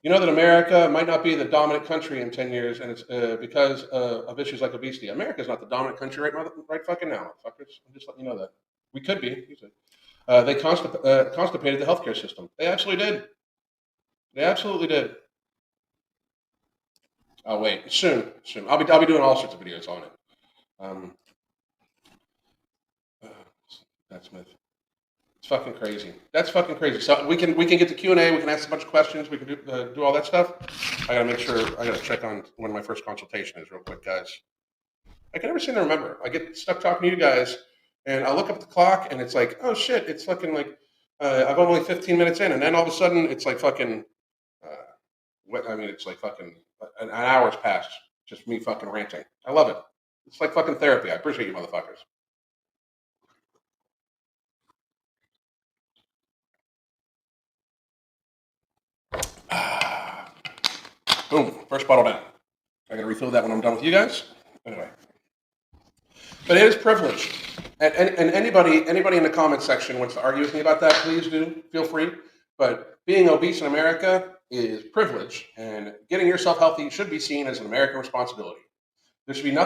You know that America might not be the dominant country in 10 years, and it's because of issues like obesity. America's not the dominant country right fucking now, fuckers. I'm just letting you know that. We could be. They constipated the healthcare system. They absolutely did. They absolutely did. Oh wait, soon. I'll be doing all sorts of videos on it. That's Smith. It's fucking crazy. That's fucking crazy. So we can get to Q&A. We can ask a bunch of questions. We can do all that stuff. I gotta make sure. I gotta check on when my first consultation is real quick, guys. I can never seem to remember. I get stuck talking to you guys, and I look up at the clock, and it's like, oh shit, it's fucking like I've only 15 minutes in, and then all of a sudden it's like fucking. It's like fucking an hour's passed. Just me fucking ranting. I love it. It's like fucking therapy. I appreciate you, motherfuckers. Boom, first bottle down. I gotta refill that when I'm done with you guys. Anyway. But it is privilege. And anybody in the comment section wants to argue with me about that, please do. Feel free. But being obese in America is privilege, and getting yourself healthy should be seen as an American responsibility. There should be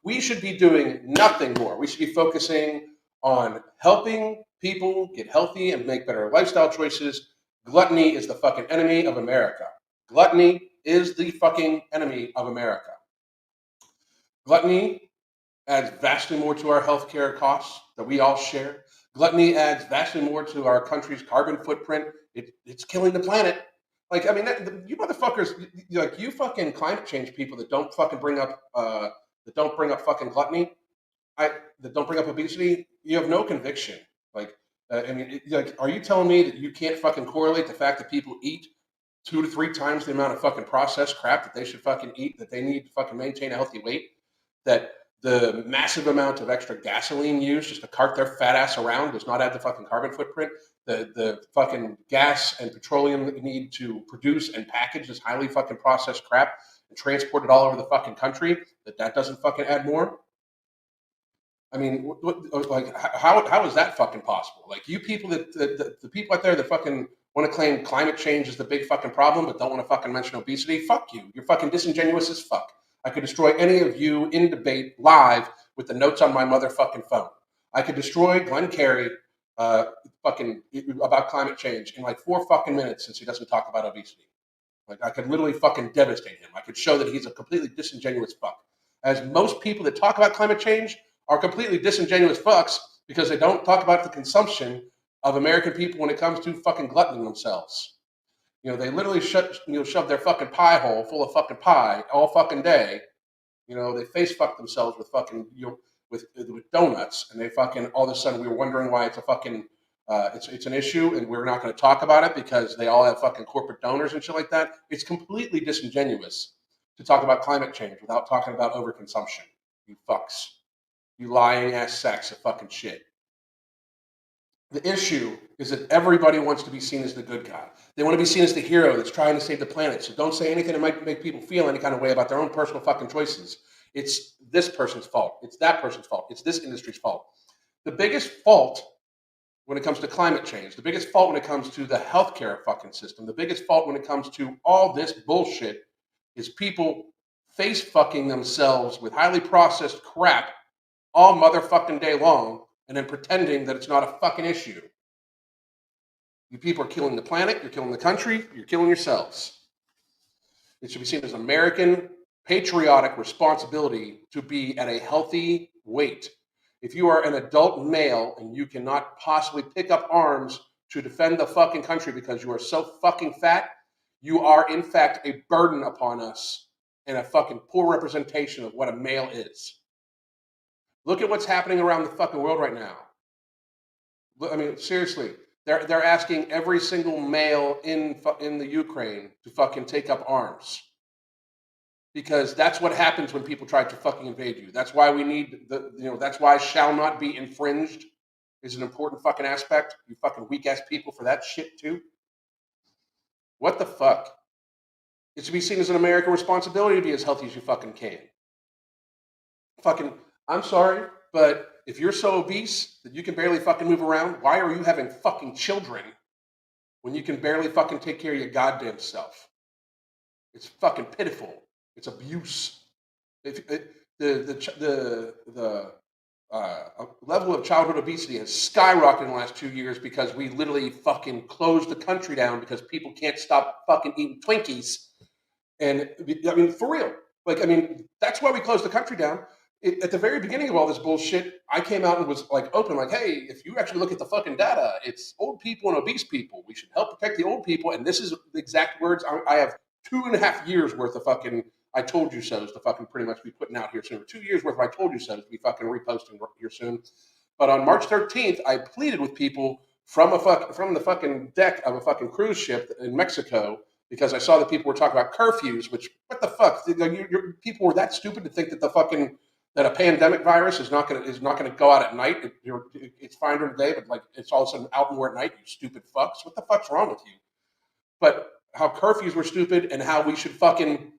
we should be doing nothing more. We should be focusing on helping people get healthy and make better lifestyle choices. Gluttony is the fucking enemy of America. Gluttony is the fucking enemy of America. Gluttony adds vastly more to our healthcare costs that we all share. Gluttony adds vastly more to our country's carbon footprint. It's killing the planet. Like, I mean, you motherfuckers, like you fucking climate change people that don't fucking bring up fucking gluttony, that don't bring up obesity. You have no conviction. Like, are you telling me that you can't fucking correlate the fact that people eat 2 to 3 times the amount of fucking processed crap that they should fucking eat, that they need to fucking maintain a healthy weight, that the massive amount of extra gasoline used just to cart their fat ass around does not add the fucking carbon footprint, the fucking gas and petroleum that you need to produce and package this highly fucking processed crap and transport it all over the fucking country, that doesn't fucking add more? I mean, how is that fucking possible? Like, you people the people out there that fucking want to claim climate change is the big fucking problem, but don't want to fucking mention obesity, fuck you. You're fucking disingenuous as fuck. I could destroy any of you in debate live with the notes on my motherfucking phone. I could destroy Glenn Carey fucking about climate change in like 4 fucking minutes, since he doesn't talk about obesity. Like, I could literally fucking devastate him. I could show that he's a completely disingenuous fuck. As most people that talk about climate change are completely disingenuous fucks, because they don't talk about the consumption of American people when it comes to fucking gluttoning themselves. You know, they literally shove their fucking pie hole full of fucking pie all fucking day. You know, they face fuck themselves with fucking with donuts, and they fucking all of a sudden we were wondering why it's a fucking it's an issue, and we're not going to talk about it because they all have fucking corporate donors and shit like that. It's completely disingenuous to talk about climate change without talking about overconsumption. You fucks, you lying ass sacks of fucking shit. The issue is that everybody wants to be seen as the good guy. They want to be seen as the hero that's trying to save the planet. So don't say anything that might make people feel any kind of way about their own personal fucking choices. It's this person's fault. It's that person's fault. It's this industry's fault. The biggest fault when it comes to climate change, the biggest fault when it comes to the healthcare fucking system, the biggest fault when it comes to all this bullshit is people face fucking themselves with highly processed crap all motherfucking day long and then pretending that it's not a fucking issue. You people are killing the planet, you're killing the country, you're killing yourselves. It should be seen as American patriotic responsibility to be at a healthy weight. If you are an adult male and you cannot possibly pick up arms to defend the fucking country because you are so fucking fat, you are in fact a burden upon us and a fucking poor representation of what a male is. Look at what's happening around the fucking world right now. I mean, seriously, they're asking every single male in the Ukraine to fucking take up arms. Because that's what happens when people try to fucking invade you. That's why we need that's why shall not be infringed is an important fucking aspect. You fucking weak ass people for that shit too. What the fuck? It should be seen as an American responsibility to be as healthy as you fucking can. Fucking, I'm sorry, but if you're so obese that you can barely fucking move around, why are you having fucking children when you can barely fucking take care of your goddamn self? It's fucking pitiful. It's abuse. The level of childhood obesity has skyrocketed in the last 2 years because we literally fucking closed the country down because people can't stop fucking eating Twinkies. And I mean, for real. Like, I mean, that's why we closed the country down. At the very beginning of all this bullshit, I came out and was like open, like, hey, if you actually look at the fucking data, it's old people and obese people. We should help protect the old people. And this is the exact words. I have 2.5 years worth of fucking I told you so's to fucking pretty much be putting out here soon. 2 years worth of I told you so's to be fucking reposting here soon. But on March 13th, I pleaded with people from the fucking deck of a fucking cruise ship in Mexico because I saw that people were talking about curfews. Which what the fuck? People were that stupid to think that that a pandemic virus is not gonna go out at night. It's fine during the day, but like it's all of a sudden out more at night. You stupid fucks! What the fuck's wrong with you? But how curfews were stupid and how we should fucking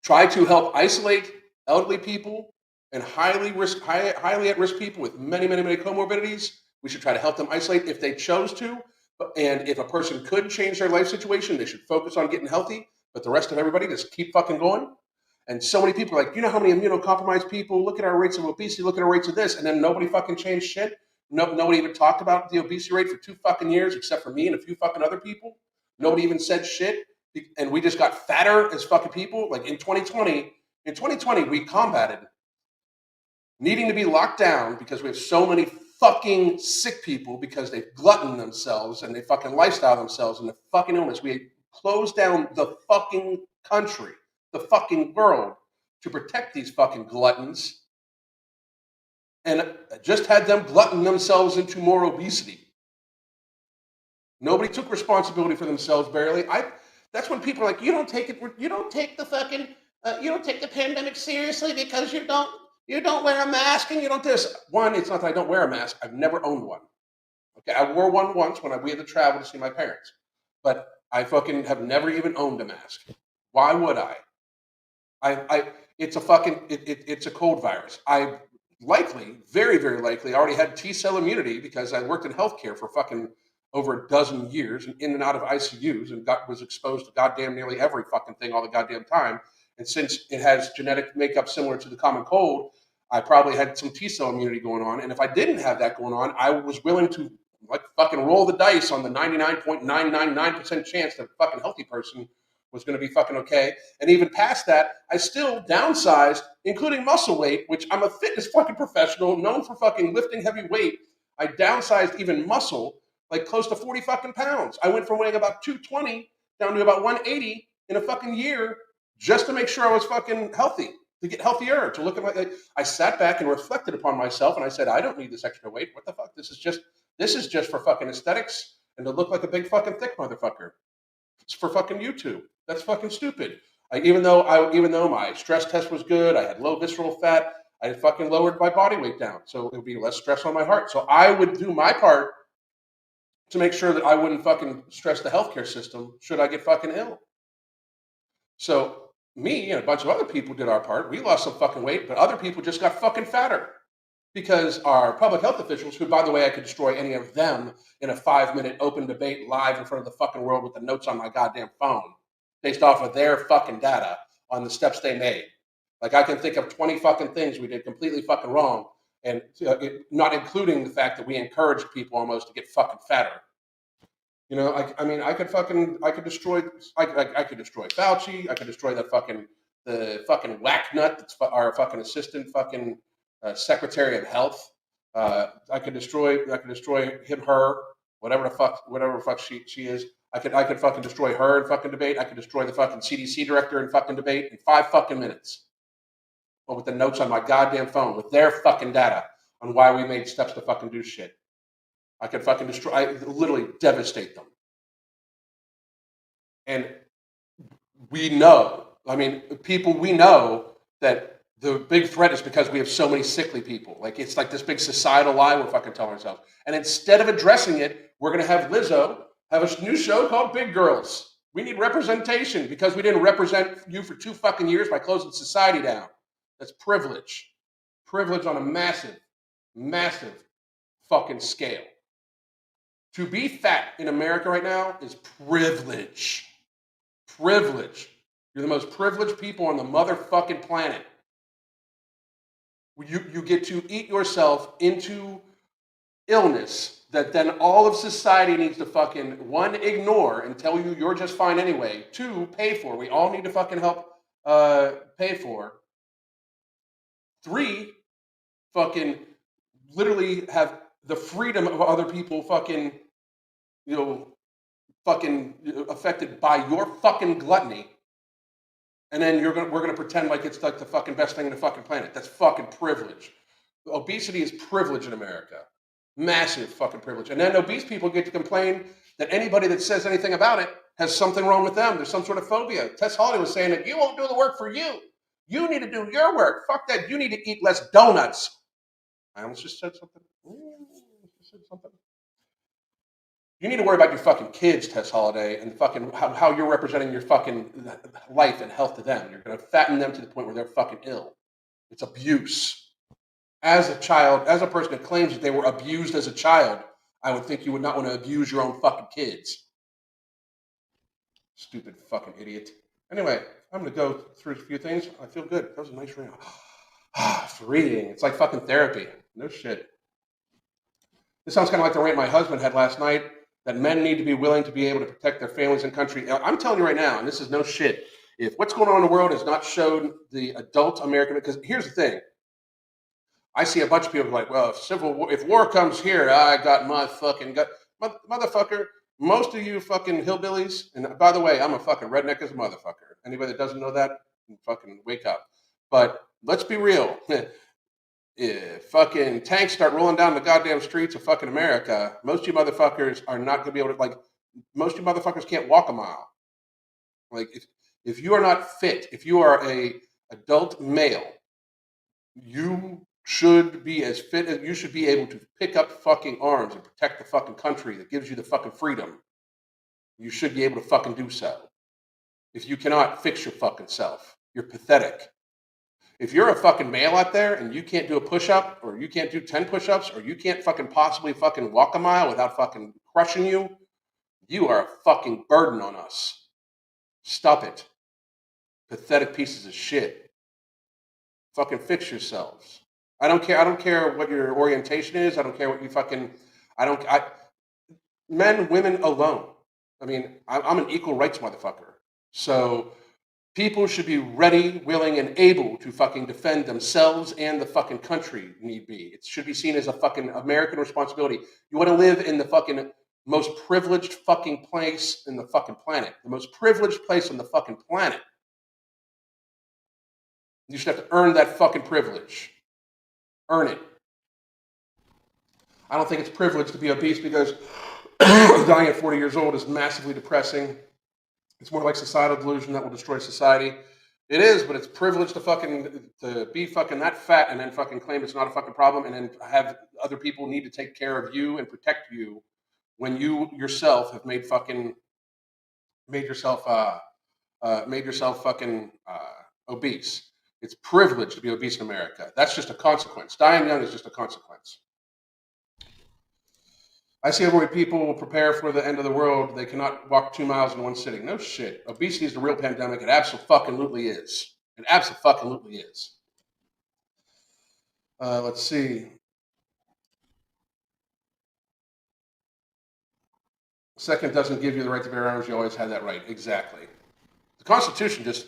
try to help isolate elderly people and highly at-risk people with many comorbidities. We should try to help them isolate if they chose to. And if a person could change their life situation, they should focus on getting healthy. But the rest of everybody just keep fucking going. And so many people are like, you know how many immunocompromised people? Look at our rates of obesity. Look at our rates of this. And then nobody fucking changed shit. Nobody even talked about the obesity rate for 2 fucking years except for me and a few fucking other people. Nobody even said shit. And we just got fatter as fucking people. Like in 2020, we combated needing to be locked down because we have so many fucking sick people because they've gluttoned themselves and they fucking lifestyle themselves and the fucking illness. We closed down the fucking country, the fucking world to protect these fucking gluttons and just had them glutton themselves into more obesity. Nobody took responsibility for themselves barely. That's when people are like, you don't take the pandemic seriously because you don't wear a mask and you don't this. One, it's not that I don't wear a mask. I've never owned one. Okay, I wore one once when we had to travel to see my parents, but I fucking have never even owned a mask. Why would I? It's a cold virus. I very likely, already had T-cell immunity because I worked in healthcare for fucking over a dozen years and in and out of ICUs and was exposed to goddamn nearly every fucking thing all the goddamn time. And since it has genetic makeup similar to the common cold, I probably had some T-cell immunity going on. And if I didn't have that going on, I was willing to like fucking roll the dice on the 99.999% chance that a fucking healthy person was going to be fucking okay. And even past that, I still downsized, including muscle weight, which I'm a fitness fucking professional known for fucking lifting heavy weight. I downsized even muscle, like close to 40 fucking pounds. I went from weighing about 220 down to about 180 in a fucking year just to make sure I was fucking healthy, to get healthier, to look at my, I sat back and reflected upon myself and I said, I don't need this extra weight. What the fuck? This is just for fucking aesthetics and to look like a big fucking thick motherfucker. It's for fucking YouTube. That's fucking stupid. Even though my stress test was good, I had low visceral fat, I fucking lowered my body weight down. So it would be less stress on my heart. So I would do my part to make sure that I wouldn't fucking stress the healthcare system should I get fucking ill. So me and a bunch of other people did our part. We lost some fucking weight, but other people just got fucking fatter. because our public health officials, who, by the way, I could destroy any of them in a 5-minute open debate live in front of the fucking world with the notes on my goddamn phone, based off of their fucking data on the steps they made. Like, I can think of 20 fucking things we did completely fucking wrong, and not including the fact that we encouraged people almost to get fucking fatter. You know, I mean, I could destroy Fauci. I could destroy the fucking whack nut that's our fucking assistant fucking secretary of health. I could destroy him, her, whatever the fuck she is. I could fucking destroy her in fucking debate. I could destroy the fucking CDC director in fucking debate in 5 fucking minutes. But with the notes on my goddamn phone, with their fucking data on why we made steps to fucking do shit. I could fucking literally devastate them. And we know, I mean, we know that the big threat is because we have so many sickly people. Like, it's like this big societal lie we're fucking telling ourselves. And instead of addressing it, we're going to have Lizzo have a new show called Big Girls. We need representation because we didn't represent you for 2 fucking years by closing society down. That's privilege. Privilege on a massive, massive fucking scale. To be fat in America right now is privilege. Privilege. You're the most privileged people on the motherfucking planet. You get to eat yourself into illness that then all of society needs to fucking, 1, ignore and tell you you're just fine anyway. 2, pay for. We all need to fucking help pay for. 3, fucking literally have the freedom of other people fucking, fucking affected by your fucking gluttony. And then we're gonna pretend like it's like the fucking best thing in the fucking planet. That's fucking privilege. Obesity is privilege in America. Massive fucking privilege. And then obese people get to complain that anybody that says anything about it has something wrong with them. There's some sort of phobia. Tess Hawley was saying that you won't do the work for you. You need to do your work. Fuck that. You need to eat less donuts. I almost just said something. You need to worry about your fucking kids, Tess Holiday, and fucking how you're representing your fucking life and health to them. You're going to fatten them to the point where they're fucking ill. It's abuse. As a child, as a person that claims that they were abused as a child, I would think you would not want to abuse your own fucking kids. Stupid fucking idiot. Anyway, I'm going to go through a few things. I feel good. That was a nice reading. Freeing. It's like fucking therapy. No shit. This sounds kind of like the rant my husband had last night, that men need to be willing to be able to protect their families and country. I'm telling you right now, and this is no shit, if what's going on in the world has not showed the adult American, because here's the thing. I see a bunch of people like, well, if war comes here, I got my fucking gut. Motherfucker, most of you fucking hillbillies, and by the way, I'm a fucking redneck as a motherfucker. Anybody that doesn't know that, fucking wake up. But let's be real. If fucking tanks start rolling down the goddamn streets of fucking America, most of you motherfuckers are not going to be able to, most of you motherfuckers can't walk a mile. Like, if you are not fit, if you are a adult male, you should be as fit as, you should be able to pick up fucking arms and protect the fucking country that gives you the fucking freedom. You should be able to fucking do so. If you cannot fix your fucking self, you're pathetic. If you're a fucking male out there and you can't do a push-up, or you can't do 10 push-ups, or you can't fucking possibly fucking walk a mile without fucking crushing you, you are a fucking burden on us. Stop it. Pathetic pieces of shit. Fucking fix yourselves. I don't care what your orientation is. I don't care what you fucking, men, women alone. I mean, I'm an equal rights motherfucker. So people should be ready, willing, and able to fucking defend themselves and the fucking country, need be. It should be seen as a fucking American responsibility. You want to live in the fucking most privileged fucking place in the fucking planet. The most privileged place on the fucking planet. You should have to earn that fucking privilege. Earn it. I don't think it's privilege to be obese because dying at 40 years old is massively depressing. It's more like societal delusion that will destroy society. It is, but it's privilege to be fucking that fat and then fucking claim it's not a fucking problem and then have other people need to take care of you and protect you when you yourself have made yourself fucking obese. It's privilege to be obese in America. That's just a consequence. Dying young is just a consequence. I see overweight people prepare for the end of the world. They cannot walk 2 miles in one sitting. No shit. Obesity is the real pandemic. It absolutely is. It absolutely is. Let's see. Second doesn't give you the right to bear arms. You always had that right. Exactly. The Constitution just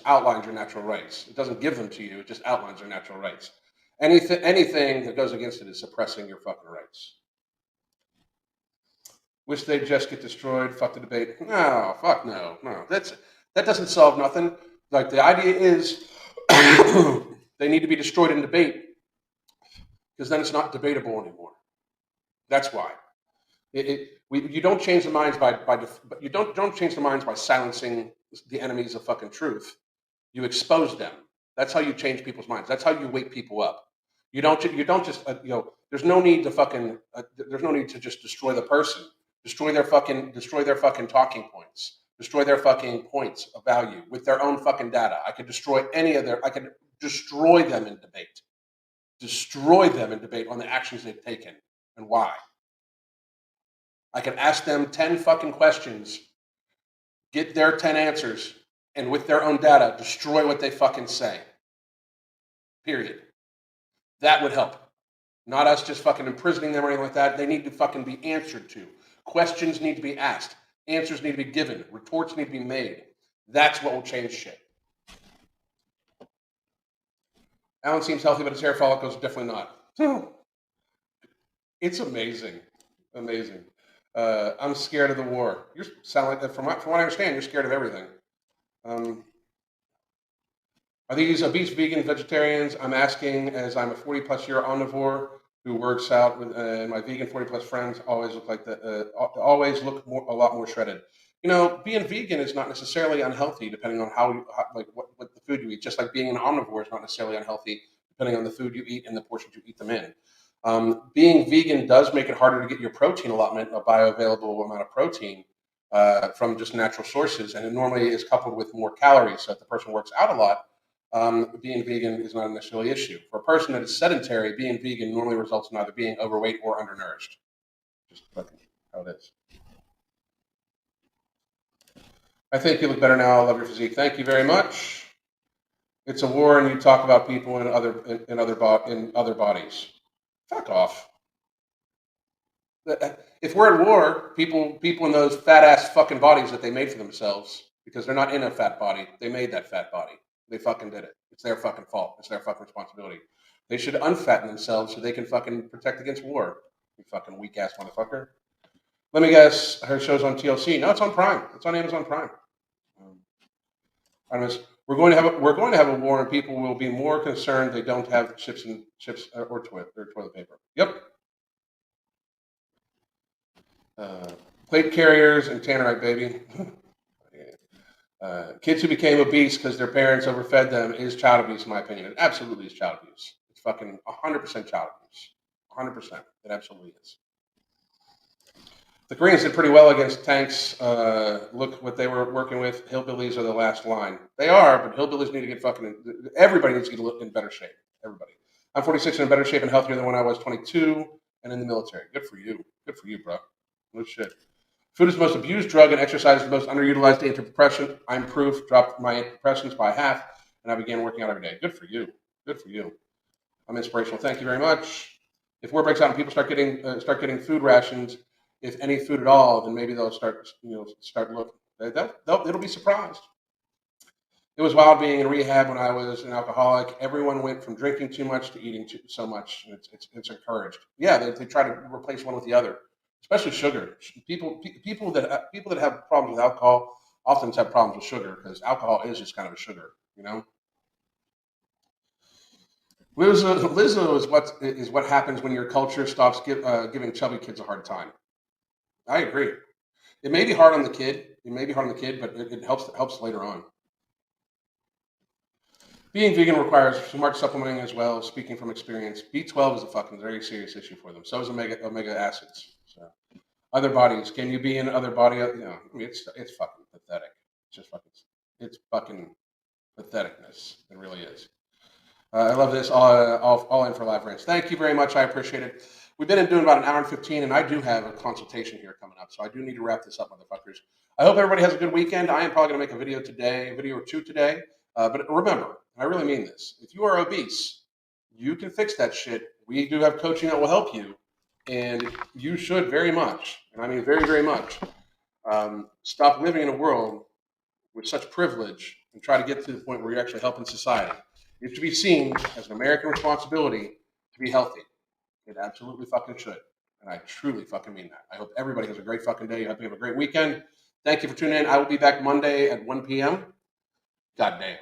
outlines your natural rights. It doesn't give them to you. It just outlines your natural rights. Anything that goes against it is suppressing your fucking rights. Wish they'd just get destroyed. Fuck the debate. No, fuck no. That doesn't solve nothing. Like, the idea is they need to be destroyed in debate, because then it's not debatable anymore. That's why. You don't change the minds you don't change the minds by silencing the enemies of fucking truth. You expose them. That's how you change people's minds. That's how you wake people up. You don't just there's no need to just destroy the person. Destroy their fucking talking points. Destroy their fucking points of value with their own fucking data. I could destroy destroy them in debate. Destroy them in debate on the actions they've taken and why. I can ask them 10 fucking questions, get their 10 answers, and with their own data, destroy what they fucking say. Period. That would help. Not us just fucking imprisoning them or anything like that. They need to fucking be answered to. Questions need to be asked. Answers need to be given. Retorts need to be made. That's what will change shit. Alan seems healthy, but his hair follicles definitely not. It's amazing. Amazing. I'm scared of the war. You sound like that. From what I understand, you're scared of everything. Are these obese vegan vegetarians? I'm asking, as I'm a 40-plus year omnivore who works out with my vegan 40-plus friends. Always look like a lot more shredded. Being vegan is not necessarily unhealthy, depending on what the food you eat. Just like being an omnivore is not necessarily unhealthy, depending on the food you eat and the portions you eat them in. Being vegan does make it harder to get your protein allotment, a bioavailable amount of protein from just natural sources, and it normally is coupled with more calories. So if the person works out a lot, being vegan is not necessarily an issue. For a person that is sedentary, being vegan normally results in either being overweight or undernourished. Just fucking how it is. I think you look better now. I love your physique. Thank you very much. It's a war, and you talk about people in other bodies. Fuck off. If we're at war, people in those fat ass fucking bodies that they made for themselves, because they're not in a fat body, they made that fat body. They fucking did it. It's their fucking fault. It's their fucking responsibility. They should unfatten themselves so they can fucking protect against war. You fucking weak ass motherfucker. Let me guess. Her show's on TLC. No, it's on Prime. It's on Amazon Prime. We're going to have a war, and people will be more concerned they don't have chips or toilet paper. Yep. Plate carriers and tannerite, baby. Kids who became obese because their parents overfed them is child abuse, in my opinion. It absolutely is child abuse. It's fucking 100% child abuse. 100%. It absolutely is. The Koreans did pretty well against tanks. Look what they were working with. Hillbillies are the last line. They are, but hillbillies need to get everybody needs to get in better shape. Everybody. I'm 46 and in better shape and healthier than when I was 22 and in the military. Good for you. Good for you, bro. No shit. Food is the most abused drug and exercise is the most underutilized antidepressant. I'm proof. Dropped my antidepressants by half and I began working out every day. Good for you. Good for you. I'm inspirational. Thank you very much. If war breaks out and people start getting food rations, if any food at all, then maybe they'll start looking. It'll be surprised. It was wild being in rehab when I was an alcoholic. Everyone went from drinking too much to eating so much. It's encouraged. Yeah, they try to replace one with the other, especially sugar. People that have problems with alcohol often have problems with sugar because alcohol is just kind of a sugar, Lizzo is what happens when your culture stops giving chubby kids a hard time. I agree. It may be hard on the kid. But it helps later on. Being vegan requires smart supplementing as well. Speaking from experience, B12 is a fucking very serious issue for them. So is omega acids. So other bodies, can you be in other body? It's fucking pathetic. It's fucking Patheticness. It really is. I love this. All in for live rants. Thank you very much. I appreciate it. We've been doing about an hour and 15, and I do have a consultation here coming up, so I do need to wrap this up, motherfuckers. I hope everybody has a good weekend. I am probably going to make a video or two today. But remember, and I really mean this, if you are obese, you can fix that shit. We do have coaching that will help you, and you should very much, and I mean very, very much, stop living in a world with such privilege and try to get to the point where you're actually helping society. It should be seen as an American responsibility to be healthy. It absolutely fucking should. And I truly fucking mean that. I hope everybody has a great fucking day. I hope you have a great weekend. Thank you for tuning in. I will be back Monday at 1 p.m. God damn.